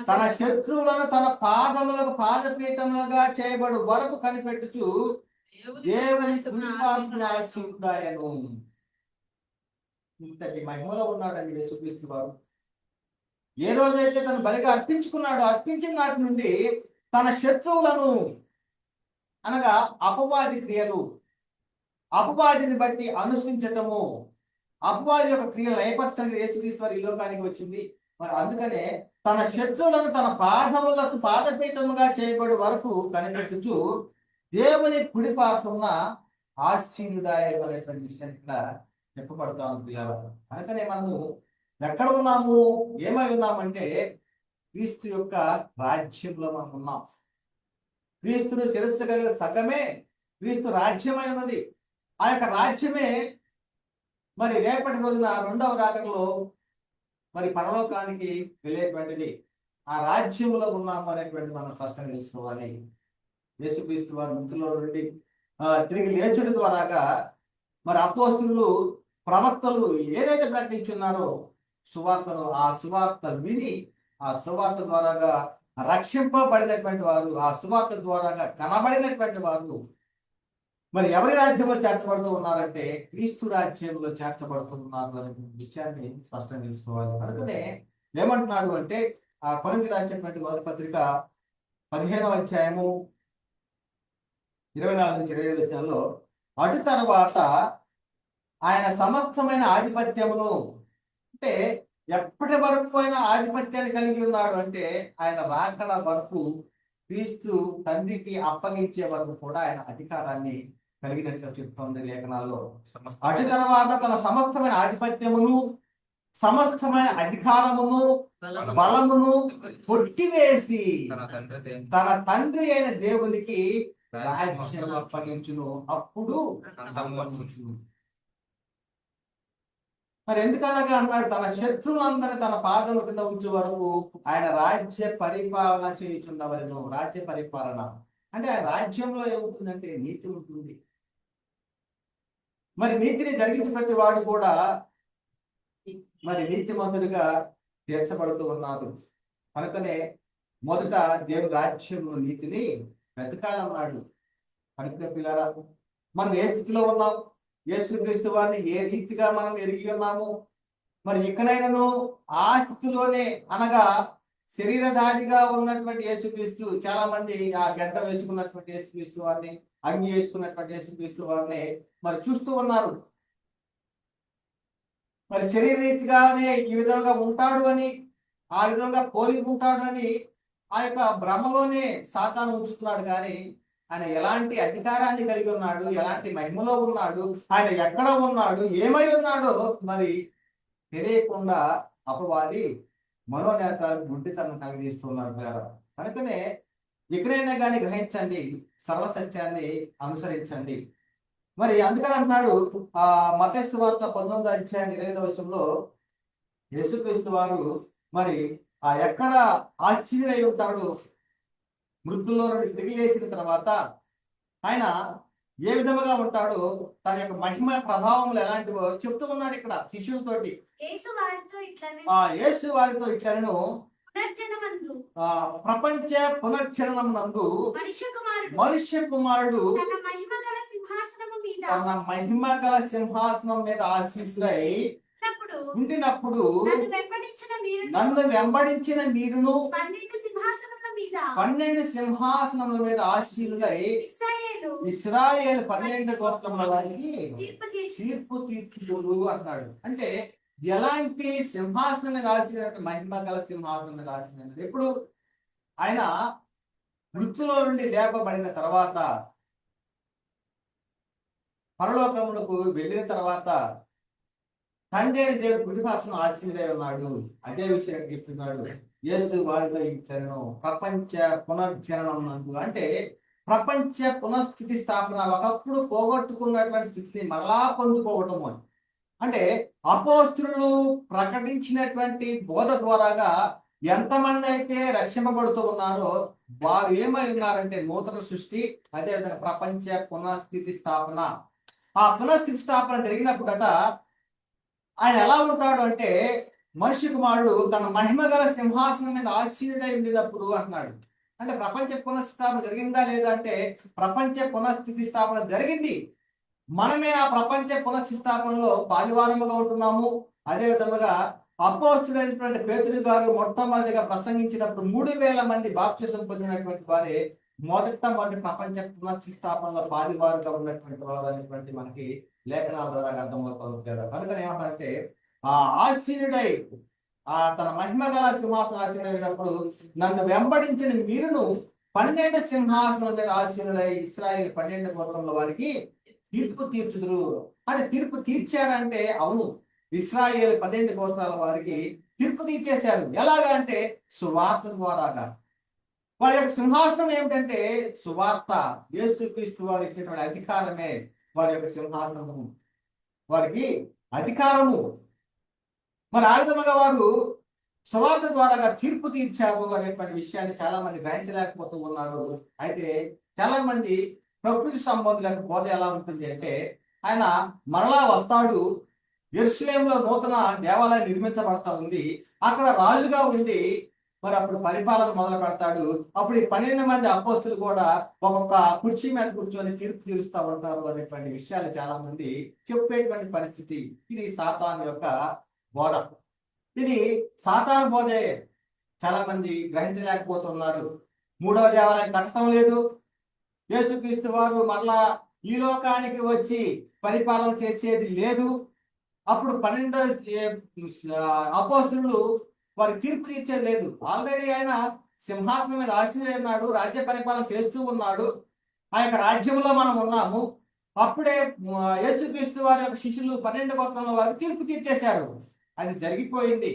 తన శత్రువులను తన పాదములకు పాదపీఠములుగా చేయబడు వరకు కనిపెట్టుచు దేవుని ఆశీర్వాదను. ఇంతటి మహిమలో ఉన్నాడండి యేసుక్రీస్తు వారు. ఏ రోజైతే తను బలిగా అర్పించుకున్నాడో, అర్పించిన నాటి నుండి తన శత్రువులను, అనగా అపవాది క్రియలు, అపవాదిని బట్టి అనుసరించటము, అపవాది యొక్క క్రియలు లయపరచడానికి యేసుక్రీస్తు వారు ఈ లోకానికి వచ్చింది. మరి అందుకనే తన శత్రువులను తన పాదములకు పాదపీఠముగా చేయబడి వరకు కనిపెట్టుచు దేవుని కుడి పార్శ్వమున ఆశీనుడాయనేటువంటి విషయం ఇక్కడ చెప్పబడతా ఉంది. అందుకనే మనము ఎక్కడ ఉన్నాము, ఏమై ఉన్నామంటే క్రీస్తు యొక్క రాజ్యంలో మనం ఉన్నాం. క్రీస్తుని శిరస్సు కలిగిన సగమే క్రీస్తు రాజ్యమై ఉన్నది. ఆ యొక్క రాజ్యమే మరి రేపటి రోజున 2వ రాకడలో మరి పరలోకానికి వెళ్ళేటువంటిది. ఆ రాజ్యంలో ఉన్నాము అనేటువంటి మనం స్పష్టంగా తెలుసుకోవాలి. యేసుక్రీస్తు వారి మృతుల్లో నుండి తిరిగి లేచుడి ద్వారాగా మరి అపోస్తలులు, ప్రవక్తలు ఏదైతే ప్రకటించున్నారో సువార్తను, ఆ సువార్త విని ఆ సువార్త ద్వారాగా రక్షింపబడినటువంటి వారు, ఆ సువార్త ద్వారాగా కనబడినటువంటి వారు మరి ఎవరి రాజ్యంలో చేర్చబడుతూ ఉన్నారంటే క్రీస్తు రాజ్యంలో చేర్చబడుతూ ఉన్నారు అనే విషయాన్ని స్పష్టంగా తెలుసుకోవాలి. అందుకనే ఏమంటున్నాడు అంటే ఆ కొరింథీ రాసినటువంటి మొదటి పత్రిక 15వ అధ్యాయము 24 నుంచి 25 వచనాల్లో అటు తర్వాత ఆయన సమస్తమైన ఆధిపత్యమును, అంటే ఎప్పటి వరకు ఆయన ఆధిపత్యాన్ని కలిగి ఉన్నాడు అంటే ఆయన రాకడ వరకు, క్రీస్తు తండ్రికి అప్పగించే వరకు కూడా ఆయన అధికారాన్ని కలిగినట్టుగా చెప్తోంది లేఖనాల్లో. అటు తర్వాత తన సమస్తమైన ఆధిపత్యమును, సమస్తమైన అధికారమును, బలమును కొట్టివేసి తన తండ్రి అయిన దేవునికి రాజ్యం అప్పగించును. అప్పుడు మరి ఎందుకనగా అన్నాడు, తన శత్రువులందరినీ తన పాదముల కింద ఉంచే వరకు ఆయన రాజ్య పరిపాలన చేయుచున్నవలను. రాజ్య పరిపాలన అంటే ఆ రాజ్యంలో ఏముంటుందంటే నీతి ఉంటుంది. మరి నీతిని జరిగించిన ప్రతి వాడు కూడా మరి నీతిమంతుడిగా తీర్చబడుతూ ఉన్నారు. కనుకనే మొదట దేవుని రాజ్యంలో నీతిని వెతకాలన్నాడు. కనుక పిల్లరా, మనం ఏ స్థితిలో ఉన్నాం, యేసుక్రీస్తు వారిని ఏ రీతిగా మనం ఎరిగి ఉన్నాము, మరి ఇకనైనాను ఆ స్థితిలోనే, అనగా శరీరధారిగా ఉన్నటువంటి యేసుక్రీస్తు, చాలా మంది ఆ గంట వేసుకున్నటువంటి యేసుక్రీస్తు వారిని, అంగి వేసుకున్నటువంటి యేసుక్రీస్తు వారిని మరి చూస్తూ ఉన్నారు. మరి శరీర రీతిగానే ఈ విధంగా ఉంటాడు అని, ఆ విధంగా పోలి ఉంటాడు అని ఆ యొక్క భ్రమలోనే సాతాను ఉంచుతున్నాడు. కానీ ఆయన ఎలాంటి అధికారాన్ని కలిగి ఉన్నాడు, ఎలాంటి మహిమలో ఉన్నాడు, ఆయన ఎక్కడ ఉన్నాడు, ఏమై ఉన్నాడో మరి తెలియకుండా అపవాది మనోనేత్రాలకు గుడ్డితనం కలిగిస్తున్నాడు గారు. కనుకనే ఎక్కడైనా కానీ గ్రహించండి, సర్వసత్యాన్ని అనుసరించండి. మరి అందుకని అంటున్నాడు మత్తయి సువార్త 19:28 యేసుక్రీస్తు వారు మరి ఎక్కడ ఆశ్చర్యుడై ఉంటాడు, మృతుల్లో నుండి తిరిగి లేచిన తర్వాత ఆయన ఏ విధముగా ఉంటాడో, తన యొక్క మహిమ ప్రభావములు ఎలాంటివో చెప్తూ ఉన్నాడు ఇక్కడ శిష్యులతోటి. యేసు వారితో ఇట్లను ప్రపంచ పునర్చరణం నందు మనుష్య కుమారుడు తన మహిమ గల సింహాసనం మీద ఆశీస్సులై ఉండినప్పుడు నన్ను వెంబడించిన మీరును 12 సింహాసనముల మీద ఆశీనులై ఇశ్రాయేలు 12 గోత్రముల వారికి తీర్పు తీర్చుదురు అన్నాడు. అంటే ఎలాంటి సింహాసనం మీద ఆశీన, మహిమ గల సింహాసనం మీద ఆశీన. ఎప్పుడు ఆయన మృతులో నుండి లేపబడిన తర్వాత, పరలోకములకు వెళ్ళిన తర్వాత తండ్రి అయిన దేవుడు కుటుంబాక్షం ఆశీనుడై ఉన్నాడు. అదే విషయం చెప్తున్నాడు. యేసు వారితో ఇట్లను ప్రపంచ పునర్జననం నందు, అంటే ప్రపంచ పునఃస్థితి స్థాపన, ఒకప్పుడు పోగొట్టుకున్నటువంటి స్థితిని మరలా పొందుకోవటము అని. అంటే అపోస్తులు ప్రకటించినటువంటి బోధ ద్వారాగా ఎంతమంది అయితే రక్షింపబడుతూ ఉన్నారో వారు ఏమై ఉన్నారంటే నూతన సృష్టి, అదేవిధంగా ప్రపంచ పునఃస్థితి స్థాపన. ఆ పునఃస్థితి స్థాపన జరిగినప్పుడట ఆయన ఎలా ఉంటాడు అంటే, మనిషి కుమారుడు తన మహిమ గల సింహాసనం మీద ఆశీనుడై ఉండినప్పుడు అంటున్నాడు. అంటే ప్రపంచ పునఃస్థాపన జరిగిందా లేదా అంటే, ప్రపంచ పునఃస్థితి స్థాపన జరిగింది. మనమే ఆ ప్రపంచ పునఃస్థితి స్థాపనలో పాలివారముగా ఉంటున్నాము. అదే విధముగా అపోస్తుడైనటువంటి పేతురు గారు మొట్టమొదటిగా ప్రసంగించినప్పుడు 3000 మంది బాప్తిసం పొందినటువంటి వారే మొదటి ప్రపంచ పునఃస్థితి స్థాపనలో పాలివారుగా ఉన్నటువంటి వారు అనేటువంటి మనకి లేఖనాల ద్వారా అర్థమవుతుంది కదా. కనుక ఏమంటారంటే ఆశీనుడై తన మహిమ గల సింహాసనం ఆశీనుడైనప్పుడు నన్ను వెంబడించిన మీరును 12 సింహాసనం మీద ఆశీనుడై ఇశ్రాయేలు 12 గోత్రముల వారికి తీర్పు తీర్చుదురు. అంటే తీర్పు తీర్చారంటే అవును, ఇశ్రాయేలు 12 గోత్రాల వారికి తీర్పు తీర్చేశారు. ఎలాగా అంటే సువార్త ద్వారాగా. వారి యొక్క సింహాసనం ఏమిటంటే సువార్త. యేసుక్రీస్తు వారు ఇచ్చినటువంటి అధికారమే వారి యొక్క సింహాసనము, వారికి అధికారము. మరి ఆ విధముగా వారు సువార్త ద్వారా తీర్పు తీర్చారు అనేటువంటి విషయాన్ని చాలా మంది గ్రహించలేకపోతూ ఉన్నారు. అయితే చాలా మంది ప్రకృతి సంబంధులకు బోధ ఎలా ఉంటుంది అంటే, ఆయన మరలా వస్తాడు, యెరూషలేములో నూతన దేవాలయం నిర్మించబడతా ఉంది, అక్కడ రాజుగా ఉండి మరి అప్పుడు పరిపాలన మొదలు పెడతాడు. అప్పుడు ఈ 12 మంది అపోస్తులు కూడా ఒక్కొక్క కుర్చీ మీద కూర్చొని తీర్పు తీరుస్తూ ఉంటారు అనేటువంటి విషయాలు చాలా మంది చెప్పేటువంటి పరిస్థితి. ఇది సాతాను యొక్క బోధ. ఇది సాతాను బోధే చాలా మంది గ్రహించలేకపోతున్నారు. 3వ దేవాలయం కట్టడం లేదు, యేసుక్రీస్తు వారు మరలా ఈ లోకానికి వచ్చి పరిపాలన చేసేది లేదు. అప్పుడు 12 అపోస్తులు వారి తీర్పు తీర్చేది లేదు. ఆల్రెడీ ఆయన సింహాసనం మీద ఆశీనుడై ఉన్నాడు, రాజ్య పరిపాలన చేస్తూ ఉన్నాడు. ఆ యొక్క రాజ్యంలో మనం ఉన్నాము. అప్పుడే యేసుక్రీస్తు వారి యొక్క శిష్యులు 12 గోత్రంలో వారికి తీర్పు తీర్చేశారు. అది జరిగిపోయింది.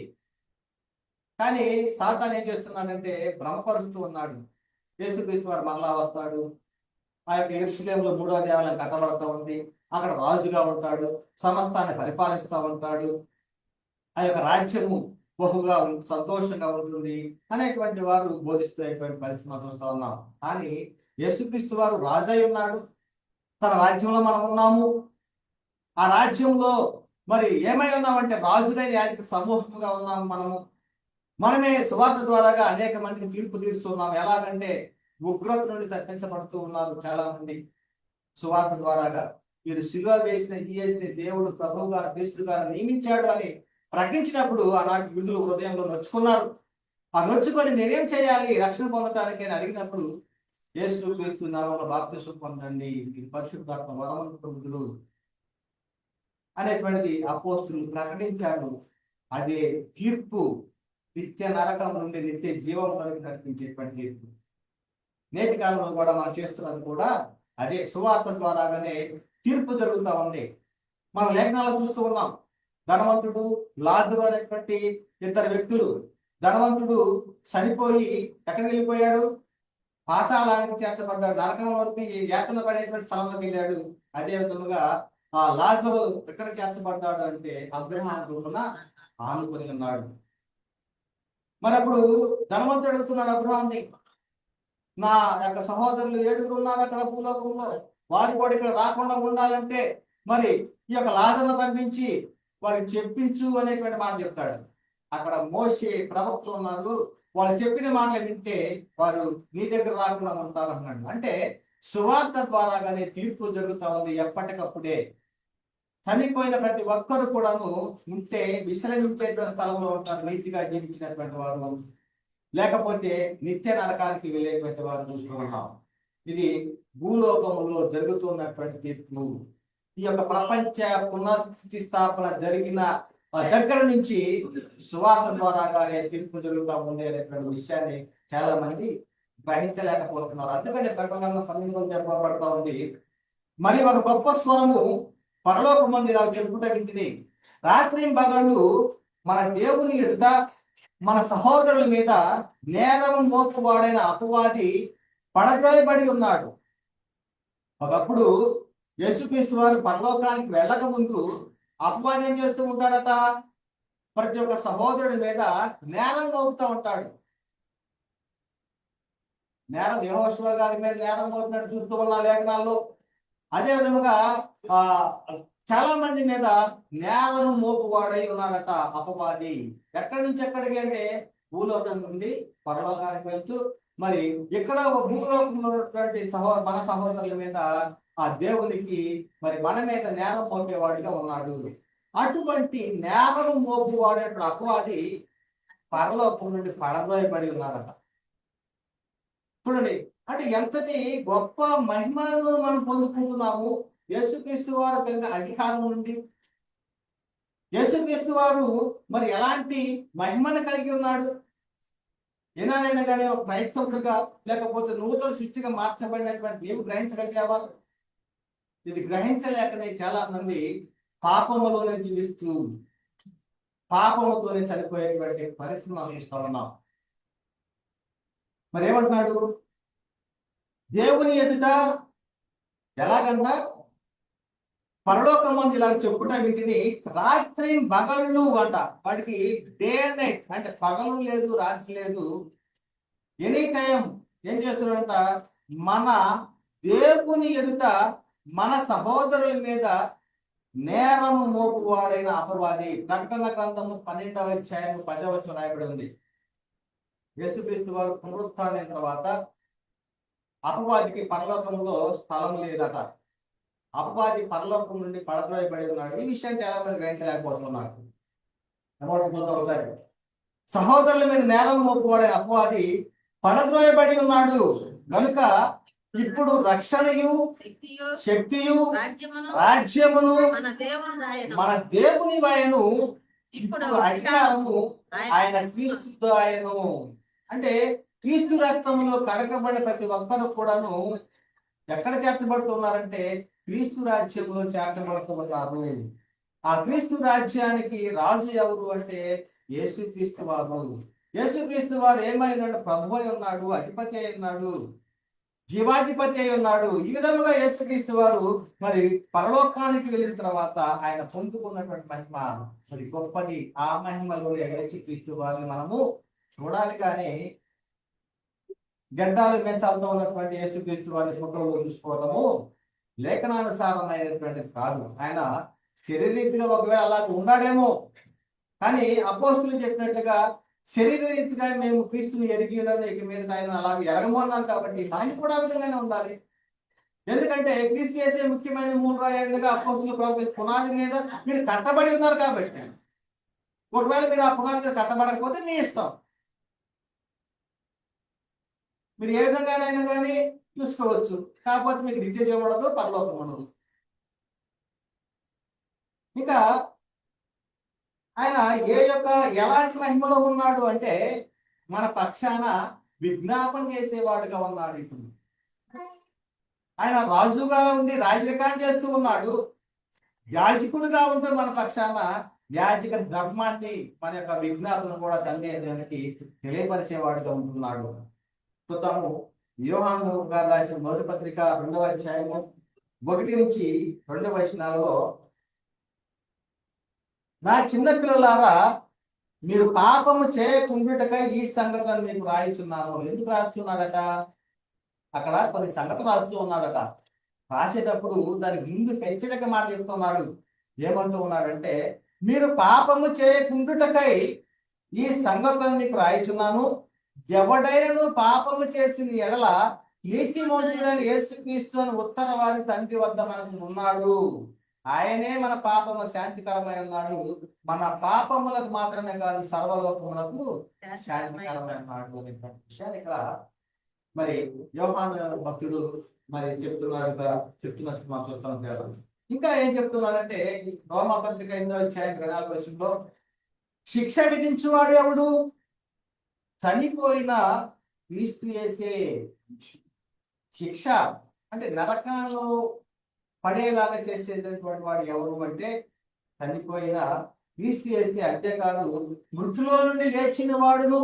కానీ సాతాను ఏం చేస్తున్నాడంటే భ్రమపరుస్తూ ఉన్నాడు. యేసుక్రీస్తు వారు మరలా వస్తాడు, ఆ యొక్క యెరూషలేములో 3వ దేవాలయం కట్టబడుతూ ఉంది, అక్కడ రాజుగా ఉంటాడు, సమస్తాన్ని పరిపాలిస్తూ ఉంటాడు, ఆ యొక్క రాజ్యము బహుగా సంతోషంగా ఉంటుంది అనేటువంటి వారు బోధిస్తున్నటువంటి పరిస్థితి చూస్తూ ఉన్నాం. కానీ యేసుక్రీస్తు వారు రాజై ఉన్నాడు. తన రాజ్యంలో మనం ఉన్నాము. ఆ రాజ్యంలో మరి ఏమై ఉన్నామంటే రాజులైన యాజక సమూహంగా ఉన్నాము. మనమే సువార్త ద్వారాగా అనేక మందికి తీర్పు తీరుస్తున్నాం. ఎలాగంటే ఉగ్రత నుండి తప్పించబడుతూ ఉన్నారు చాలా మంది సువార్త ద్వారాగా. మీరు సిలువ వేసిన దేవుడు ప్రభువు గారు క్రీస్తు గారు నియమించాడు అని ప్రకటించినప్పుడు ఆనాటి యూదులు హృదయంలో నొచ్చుకున్నారు. ఆ నొచ్చుకొని నేనేం చేయాలి రక్షణ పొందటానికి అని అడిగినప్పుడు యేసు క్రీస్తు నామమున బాప్తిసం పొందండి, మీరు పరిశుద్ధాత్మ వరమును పొందుదురు అనేటువంటిది అపోస్తులు ప్రకటించాడు. అదే తీర్పు, నిత్య నరకం నుండి నిత్య జీవం వరకు నడిపించేటువంటి తీర్పు. నేటి కాలంలో కూడా మనం చేస్తున్నది కూడా అదే. సువార్త ద్వారాగానే తీర్పు జరుగుతూ ఉంది. మనం లేఖనాలు చూస్తూ ఉన్నాం. ధనవంతుడు, లాజరు అనేటువంటి ఇద్దరు వ్యక్తులు. ధనవంతుడు చనిపోయి ఎక్కడికి వెళ్ళిపోయాడు? పాతాళానికి చేర్చబడ్డాడు, నరకం వరకు యాతన పడేటువంటి స్థలంలోకి వెళ్ళాడు. అదే విధముగా ఆ లాజరు ఎక్కడ చేర్చబడ్డాడు అంటే అబ్రహామున ఆనుకొని ఉన్నాడు. మరి అప్పుడు ధనవంతుడు అడుగుతున్నాడు అబ్రహాంని, నా యొక్క సహోదరులు 7 ఉన్నారు అక్కడ భూలోకంలో, వారు కూడా ఇక్కడ రాకుండా ఉండాలంటే మరి ఈ యొక్క లాజరును పంపించి వారికి చెప్పించు అనేటువంటి మాట చెప్తాడు. అక్కడ మోషే ప్రవక్తలు ఉన్నారు, వాళ్ళు చెప్పిన మాటలు వింటే వారు నీ దగ్గర రాకుండా ఉంటారు అన్నాడు. అంటే సువార్త ద్వారాగానే తీర్పు జరుగుతూ ఉంది ఎప్పటికప్పుడే. చనిపోయిన ప్రతి ఒక్కరు కూడాను ఉంటే విశ్రమించేటువంటి స్థలంలో ఉంటారు నీతిగా జీవించినటువంటి వారు, లేకపోతే నిత్య నరకానికి వెళ్ళేటువంటి వారు చూస్తూ ఉన్నాం. ఇది భూలోకములో జరుగుతున్నటువంటి తీర్పు. ఈ యొక్క ప్రపంచ పునఃస్థితి స్థాపన జరిగిన దగ్గర నుంచి సువార్త ద్వారాగానే తీర్పు జరుగుతూ ఉంది అనేటువంటి విషయాన్ని చాలా మంది గ్రహించలేకపోతున్నారు. అందుకని ప్రకటన 12 చెప్పబడతా ఉంది, మరి ఒక గొప్ప స్వరము పరలోకమంది నాకు చెప్పుట వింటిని, రాత్రి పగళ్ళు మన దేవుని ఎదుట మన సహోదరుల మీద నేరం మోపువాడైన అపవాది పడద్రోయబడి ఉన్నాడు. ఒకప్పుడు యేసుక్రీస్తు వారు పరలోకానికి వెళ్ళక ముందు అపవాది ఏం చేస్తూ ఉంటాడట? ప్రతి ఒక్క సహోదరుడి మీద నేరం మోపుతూ ఉంటాడు. నేరం యెహోషువ గారి మీద నేరం మోపినట్టు చూస్తూ ఉన్న లేఖనాల్లో. అదే విధముగా చాలా మంది మీద నేరం మోపువాడై ఉన్నాడట అపవాది. ఎక్కడి నుంచి ఎక్కడికి అంటే భూలోకం నుండి పరలోకానికి వెళ్తూ మరి ఇక్కడ భూలోకంలో ఉన్నటువంటి మన సహోదరుల మీద ఆ దేవునికి మరి మన మీద నేరం మోపేవాడిగా ఉన్నాడు. అటువంటి నేరం మోపువాడే అపవాది పరలోకం నుండి పడద్రోయబడి ఉన్నాడట. చూడండి, అంటే ఎంతటి గొప్ప మహిమను మనం పొందుకుంటున్నాము యేసుక్రీస్తు వారు కలిగిన అధికారం నుండి. యేసుక్రీస్తు వారు మరి ఎలాంటి మహిమను కలిగి ఉన్నాడు? ఏనాడైనా కానీ ఒక క్రైస్తవుడిగా లేకపోతే నూతన సృష్టిగా మార్చబడినటువంటి నీవు గ్రహించగలిగావా? ఇది గ్రహించలేకనే చాలా మంది పాపములోనే జీవిస్తూ పాపముతోనే చనిపోయేటువంటి పరిస్థితి మనం చూస్తూ ఉన్నాం. మరి ఏమంటున్నాడు? దేవుని ఎదుట ఎలాగంట పరలోకమంది ఇలా చెప్పుట వీటిని రాత్రి పగళ్ళు అంట. వాడికి డే అండ్ నైట్ అంటే పగలు లేదు రాత్రి లేదు, ఎనీ టైం ఏం చేస్తున్నాడంట? మన దేవుని ఎదుట మన సహోదరుల మీద నేరము మోపువాడైన అపవాది. ప్రకటన గ్రంథము 12వ అధ్యాయం 10వ వచనం రాయబడి ఉంది. యేసుక్రీస్తు వారు పునరుత్థానమైన తర్వాత అపవాదికి పరలోకంలో స్థలం లేదట. అపవాది పరలోకం నుండి పడద్రోయబడి ఉన్నాడు. ఈ విషయాన్ని చాలా మంది గ్రహించలేకపోతున్నారు. ఒకసారి సహోదరుల మీద నేరం మోపువాడే అపవాది పడద్రోయబడి ఉన్నాడు కనుక ఇప్పుడు రక్షణయు శక్తియు రాజ్యమును మన దేవుని వాయను, ఇప్పుడు అధికారము ఆయన క్రీస్తు ఆయను. అంటే క్రీస్తు రక్తంలో కడకబడిన ప్రతి ఒక్కరు కూడాను ఎక్కడ చేర్చబడుతున్నారంటే క్రీస్తు రాజ్యంలో చేర్చబడుతున్నారు. ఆ క్రీస్తు రాజ్యానికి రాజు ఎవరు అంటే యేసుక్రీస్తు వారు. యేసుక్రీస్తు వారు ఏమైనాడు? ప్రభువై ఉన్నాడు, అధిపతి అయి ఉన్నాడు, జీవాధిపతి అయి ఉన్నాడు. ఈ విధముగా యేసుక్రీస్తు వారు మరి పరలోకానికి వెళ్ళిన తర్వాత ఆయన పొందుకున్నటువంటి మహిమ మరి గొప్పది. ఆ మహిమలో యేసుక్రీస్తు వారిని మనము చూడాలి. కానీ గడ్డాలు మేసాలతో ఉన్నటువంటి యేసుక్రీస్తు వారి ఫోటోలు చూసుకోవడము లేఖనానుసారమైనటువంటిది కాదు. ఆయన శరీరీతిగా ఒకవేళ అలా ఉన్నాడేమో, కానీ అపోస్తులు చెప్పినట్లుగా శరీరరీతిగా మేము క్రీస్తుని ఎరిగి ఉన్నాను, ఇక మీద ఆయన అలాగే ఎరగము అన్నాను. కాబట్టి మనం కూడా ఆ విధంగానే ఉండాలి. ఎందుకంటే క్రీస్తు చేసే ముఖ్యమైన మూల రాయిగా అపోస్తులు ప్రవక్తలు పునాది మీద మీరు కట్టబడి ఉన్నారు. కాబట్టి ఒకవేళ మీరు ఆ పునాది మీద కట్టబడకపోతే మీ ఇష్టం, మీరు ఏ విధంగానైనా కానీ చూసుకోవచ్చు. కాకపోతే మీకు నిత్య జీవం ఉండదు, పరలోకం ఉండదు. ఇంకా ఆయన ఎలాంటి మహిమలో ఉన్నాడు అంటే మన పక్షాన విజ్ఞాపన చేసేవాడుగా ఉన్నాడు. ఇప్పుడు ఆయన రాజుగా ఉండి రాజరికాన్ని చేస్తూ ఉన్నాడు. యాజకుడుగా ఉంటూ మన పక్షాన యాజక ధర్మాన్ని, మన యొక్క విజ్ఞాపన కూడా తండ్రి దానికి తెలియపరిచేవాడుగా ఉంటున్నాడు. చూద్దాము యోహాను గారు రాసిన మొదటి పత్రిక 2వ అధ్యాయము 1 నుంచి 2 వచనాలలో, నా చిన్న పిల్లలారా, మీరు పాపము చేయకుండాటగా ఈ సంగతులను మీకు రాయిచున్నాను. ఎందుకు రాస్తున్నాడట? అక్కడ కొన్ని సంగతులు రాస్తూ ఉన్నాడట. రాసేటప్పుడు దానికి ముందు హెచ్చరిక మాట చెప్తున్నాడు. ఏమంటూ ఉన్నాడంటే, మీరు పాపము చేయకుండాటకై ఈ సంగతులను మీకు రాయిచున్నాను. ఎవడైనను పాపము చేసిన ఎడల నీతిమంతుడైన యేసుక్రీస్తు అని ఉత్తరవాది తండ్రి వద్ద మనకు ఉన్నాడు. ఆయనే మన పాపము శాంతికరమై ఉన్నాడు. మన పాపములకు మాత్రమే కాదు, సర్వలోకములకు శాంతికరమై ఉన్నాడు అనే విషయాన్ని ఇక్కడ మరి యోహాను భక్తుడు మరి చెప్తున్నట్టు మనం చూస్తాం కదా. ఇంకా ఏం చెప్తున్నాడంటే రోమా పత్రిక 8వ అధ్యాయం 4వ వచనంలో, శిక్ష విధించువాడు ఎవడు? చనిపోయిన క్రీస్తు యేసే. శిక్ష అంటే నరకంలో పడేలాగా చేసేటటువంటి వాడు ఎవరు అంటే చనిపోయిన క్రీస్తు యేసే. అంతేకాదు, మృతులో నుండి లేచిన వాడును,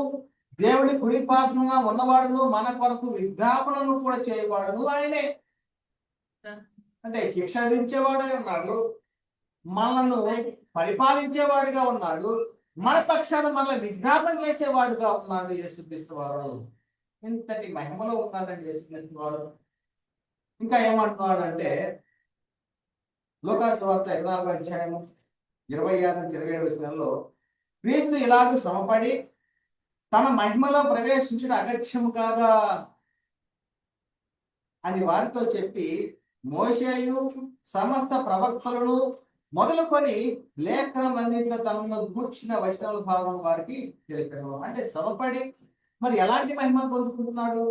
దేవుడి కుడి పార్శ్వమున ఉన్నవాడును, మన కొరకు విజ్ఞాపనను కూడా చేయవాడును ఆయనే. అంటే శిక్ష విధించేవాడే ఉన్నాడు, మనను పరిపాలించేవాడుగా ఉన్నాడు, మన పక్షాన మనల్ని విజ్ఞాపన చేసేవాడుగా ఉన్నాడు యేసుక్రీస్తు వారు. ఇంతటి మహిమలో ఉన్నాడండి యేసుక్రీస్తు వారు. ఇంకా ఏమంటున్నాడు అంటే లూకా సువార్త 24వ అధ్యాయము 26 నుంచి 27 వచనాల్లో, క్రీస్తు ఇలాగ శ్రమపడి తన మహిమలో ప్రవేశించడం అగత్యము కాదా అని వారితో చెప్పి, మోషేయు సమస్త ప్రవక్తలను మొదలుకొని లేఖనమన్నింటిలో తనను గూర్చిన వైష్ణవ భావం వారికి తెలిపారు. అంటే శ్రమపడి మరి ఎలాంటి మహిమ పొందుకుంటున్నాడు?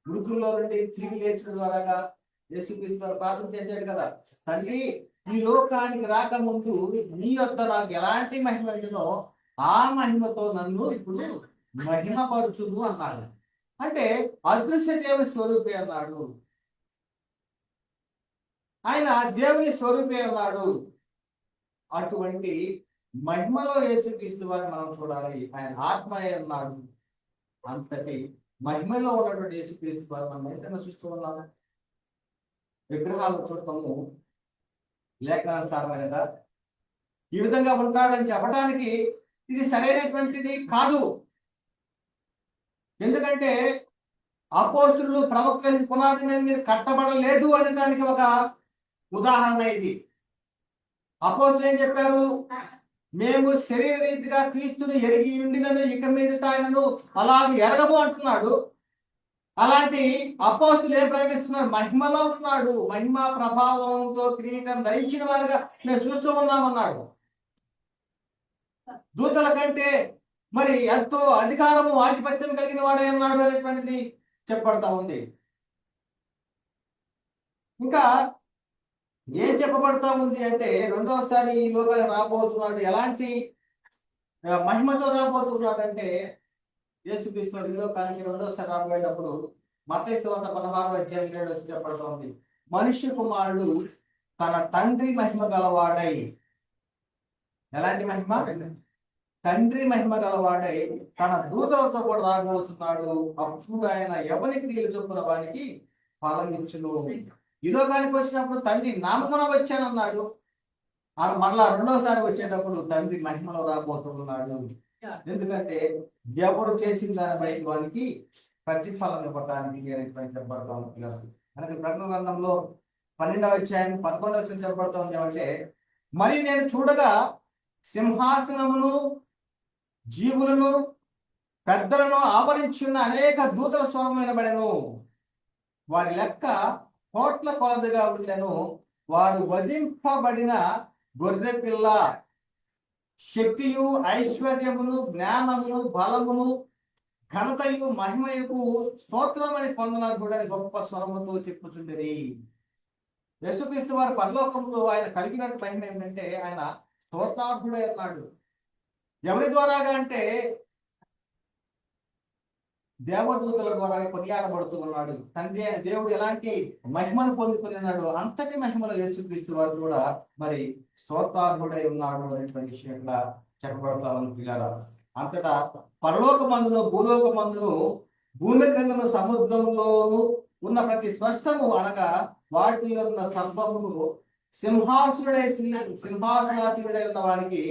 మృతుల్లో నుండి తిరిగి లేచడం ద్వారాగా యేసుక్రీస్తు ప్రార్థన చేశాడు కదా, తండ్రి ఈ లోకానికి రాకముందు నీ వద్ద నాకు ఎలాంటి మహిమ ఉందో ఆ మహిమతో నన్ను ఇప్పుడు మహిమపరచుదు అన్నాడు. అంటే అదృశ్య దేవుని స్వరూపే అన్నాడు. ఆయన దేవుని స్వరూపే అన్నాడు. అటువంటి మహిమలో యేసుక్రీస్తు వారిని మనం చూడాలి. ఆయన ఆత్మయే అన్నాడు. అంతటి మహిమలో ఉన్నటువంటి యేసుక్రీస్తు వారు మనం ఏదైనా చూస్తూ ఉన్నాము. విగ్రహాలు చూడటము లేఖనానుసారమైనదా? ఈ విధంగా ఉంటాడని చెప్పడానికి ఇది సరైనటువంటిది కాదు. ఎందుకంటే అపోస్తులు ప్రవక్తల పునాది మీద మీరు కట్టబడలేదు అనడానికి ఒక ఉదాహరణ ఇది. అపోస్తులు ఏం చెప్పారు? మేము శరీరరీతిగా క్రీస్తుని ఎరిగి ఉండినను ఇక మీదట ఆయనను అలాగే ఎరగము అంటున్నాడు. అలాంటి అపోస్తులు ఏం ప్రకటిస్తున్నారు? మహిమలో ఉన్నాడు, మహిమ ప్రభావంతో కిరీటం ధరించిన వారుగా మేము చూస్తూ ఉన్నామన్నాడు. దూతల కంటే మరి ఎంతో అధికారము ఆధిపత్యం కలిగిన వాడే అన్నాడు అనేటువంటిది చెప్పబడతా ఉంది. ఇంకా ఏం చెప్పబడతా ఉంది అంటే రెండవసారి ఈ లోకానికి రాబోతున్నాడు. ఎలాంటి మహిమతో రాబోతున్నాడు అంటే యేసుక్రీస్తు ఈ లోకానికి రెండవసారి రాబోయేటప్పుడు మత్తయి సువార్త 16వ అధ్యాయం 7వ వచనం చెప్పబడతా ఉంది. మనుష్య కుమారుడు తన తండ్రి మహిమ గలవాడై, ఎలాంటి మహిమ? తండ్రి మహిమ గలవాడై తన దూతలతో కూడా రాబోతున్నాడు. అప్పుడు ఆయన ఎవరి క్రియలు చొప్పున వానికి ఫలం ఇచ్చును. ఈ లోకానికి వచ్చినప్పుడు తండ్రి నామమున వచ్చానన్నాడు. మళ్ళా రెండవసారి వచ్చేటప్పుడు తండ్రి మహిమలో రాబోతున్నాడు. ఎందుకంటే ఎవరు చేసిన దాన్ని బట్టి వానికి ప్రతిఫలం ఇవ్వటానికి అనేటువంటి చెప్పబడతా ఉంది. మనకి ప్రకటన గ్రంథంలో 12వ అధ్యాయం 11వ వచనం చెప్పబడుతోంది ఏమంటే, మరి నేను చూడగా సింహాసనమును జీవులను పెద్దలను ఆవరించున్న అనేక దూతల స్వరం వినబడెను. వారి లెక్క కోట్ల కొలదిగా ఉండెను. వారు వధింపబడిన గొర్రె పిల్ల శక్తియు ఐశ్వర్యమును జ్ఞానమును బలమును ఘనతయు మహిమయకు స్తోత్రమని పొందనాలు కూడా గొప్ప స్వరముతో చెప్పుచుండేది. యేసుక్రీస్తు వారి పరలోకంలో ఆయన కలిగినట్టు మహిమ ఏంటంటే ఆయన స్తోత్రార్హుడై ఉన్నాడు. ఎవరి ద్వారాగా అంటే దేవదూతల ద్వారా కొనియాడబడుతూ ఉన్నాడు. తండ్రి అయిన దేవుడు ఎలాంటి మహిమను పొందుకుని ఉన్నాడు, అంతటి మహిమలో యేసుక్రీస్తు వారు కూడా మరి స్తోత్రార్హుడై ఉన్నాడు అనేటువంటి విషయం ఇక్కడ చెప్పబడతా ఉంది పిల్లారా. అంతటా పరలోక మందును భూలోక మందును భూమి క్రిందను సముద్రంలోను ఉన్న ప్రతి స్పష్టము అనగా వాటిలో ఉన్న సర్వమును సింహాసనాసీనుడై ఉన్న వారికి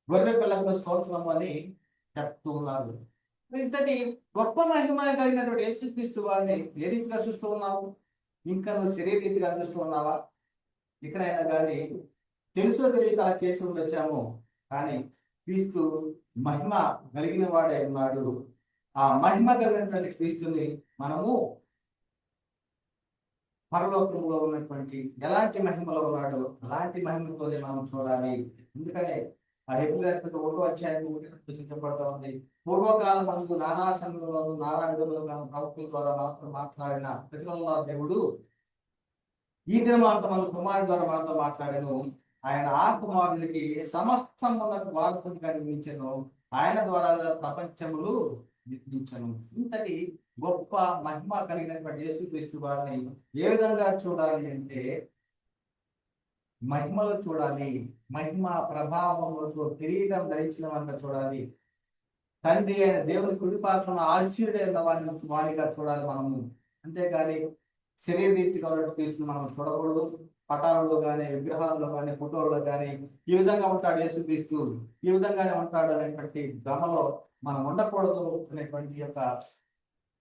గొర్రె పిల్లకు స్తోత్రము అని చెప్తూ ఉన్నారు. ఇంతటి గొప్ప మహిమ కలిగినటువంటి యేసుక్రీస్తు వారిని ఏ రీతిగా చూస్తూ ఉన్నావు? ఇంకా నువ్వు శరీర రీతిగా చూస్తూ ఉన్నావా? ఇక్కడైనా కానీ తెలుసో తెలియక అలా చేసి ఉండొచ్చాము, కానీ క్రీస్తు మహిమ కలిగిన వాడే ఉన్నాడు. ఆ మహిమ కలిగినటువంటి క్రీస్తుని మనము పరలోకంలో ఉన్నటువంటి ఎలాంటి మహిమలో ఉన్నాడో అలాంటి మహిమతోనే మనం చూడాలి. ఎందుకనే ఆ హెబ్రీయులకు 1వ అధ్యాయం చెప్పబడతా ఉంది, పూర్వకాలం మనకు నానా సమయంలోను నానా విధములుగా ప్రవక్తల ద్వారా మనతో మాట్లాడిన ప్రతిలో దేవుడు ఈ దినం అంత మన కుమారుడి ద్వారా మనతో మాట్లాడాను. ఆయన ఆ కుమారుడికి సమస్తమునకు వారసుడిగా నిర్మించను, ఆయన ద్వారా ప్రపంచములు నిర్మించను. ఇంతటి గొప్ప మహిమ కలిగినటువంటి యేసుక్రీస్తు వారిని ఏ విధంగా చూడాలి అంటే మహిమలో చూడాలి. మహిమ ప్రభావంలో కిరీటం ధరించిన వారిగా చూడాలి. తండ్రి అయిన దేవుని కుడి పాత్రను ఆశీర్వైన వారిగా చూడాలి మనము. అంతేగాని శరీర రీతిగా ఉన్నట్టు మనం చూడకూడదు. పటాలలో కానీ విగ్రహాల్లో కానీ ఫోటోల్లో కానీ ఈ విధంగా ఉంటాడు యేసుక్రీస్తు, ఈ విధంగానే ఉంటాడు అనేటువంటి భ్రమలో మనం ఉండకూడదు. అనేటువంటి యొక్క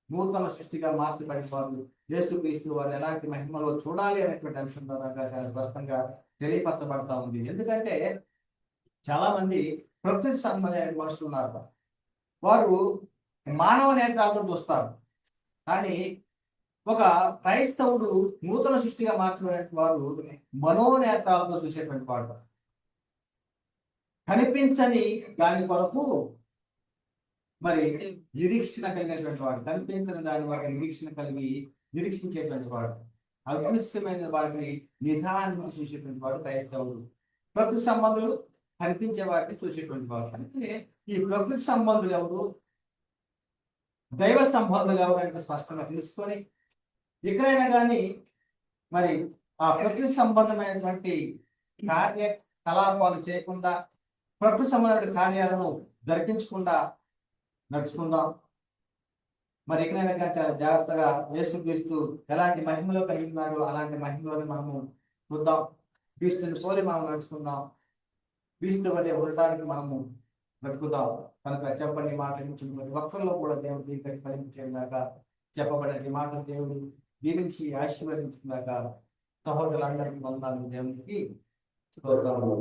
నూతన సృష్టిగా మార్చబడిన వారు యేసుక్రీస్తు వారిని ఎలాంటి మహిమలో చూడాలి అనేటువంటి అంశం ద్వారా చాలా స్పష్టంగా తెలియపరచబడతా ఉంది. ఎందుకంటే చాలా మంది ప్రకృతి సంబంధమైన మనుషులు ఉన్నారు. వారు మానవ నేత్రాలతో చూస్తారు, కానీ ఒక క్రైస్తవుడు నూతన సృష్టిగా మార్చబడిన వారు మనోనేత్రాలతో చూసేటువంటి వాడు. కనిపించని దాని కొరకు మరి నిరీక్షణ కలిగినటువంటి వాడు, కనిపించని దాని వరకు నిరీక్షణ కలిగి నిరీక్షించేటువంటి వాడు, అదృశ్యమైన వాటిని నిదానంగా చూసేటువంటి వాడు క్రైస్తవుడు. ప్రకృతి సంబంధులు కనిపించే వాటిని చూసేటువంటి వాడు. అంటే ఈ ప్రకృతి సంబంధులు ఎవరు, దైవ సంబంధులు ఎవరు అంటే స్పష్టంగా తెలుసుకొని ఎక్కడైనా కానీ మరి ఆ ప్రకృతి సంబంధమైనటువంటి కార్యకలాపాలు చేయకుండా, ప్రకృతి సంబంధమైన కార్యాలను జరిపించకుండా నడుచుకుందాం. మరి ఎక్కడైనా కానీ చాలా జాగ్రత్తగా యేసుక్రీస్తు ఎలాంటి మహిమలో కలిగి ఉన్నాడో అలాంటి మహిమలోనే మనము చూద్దాం. క్రీస్తుని పోలి మనం నడుచుకుందాం. క్రీస్తు వలె ఉండటానికి మనము బ్రతుకుదాం. కనుక చెప్పని మాటలు ప్రతి ఒక్కరిలో కూడా దేవుడు దీనికి ఫలించేదాక చెప్పబడిన మాటలు దేవుడు దీనికి ఆశీర్వదించుకున్నాక సహోదరులందరికీ వందనాలు. దేవునికి స్తోత్రములు.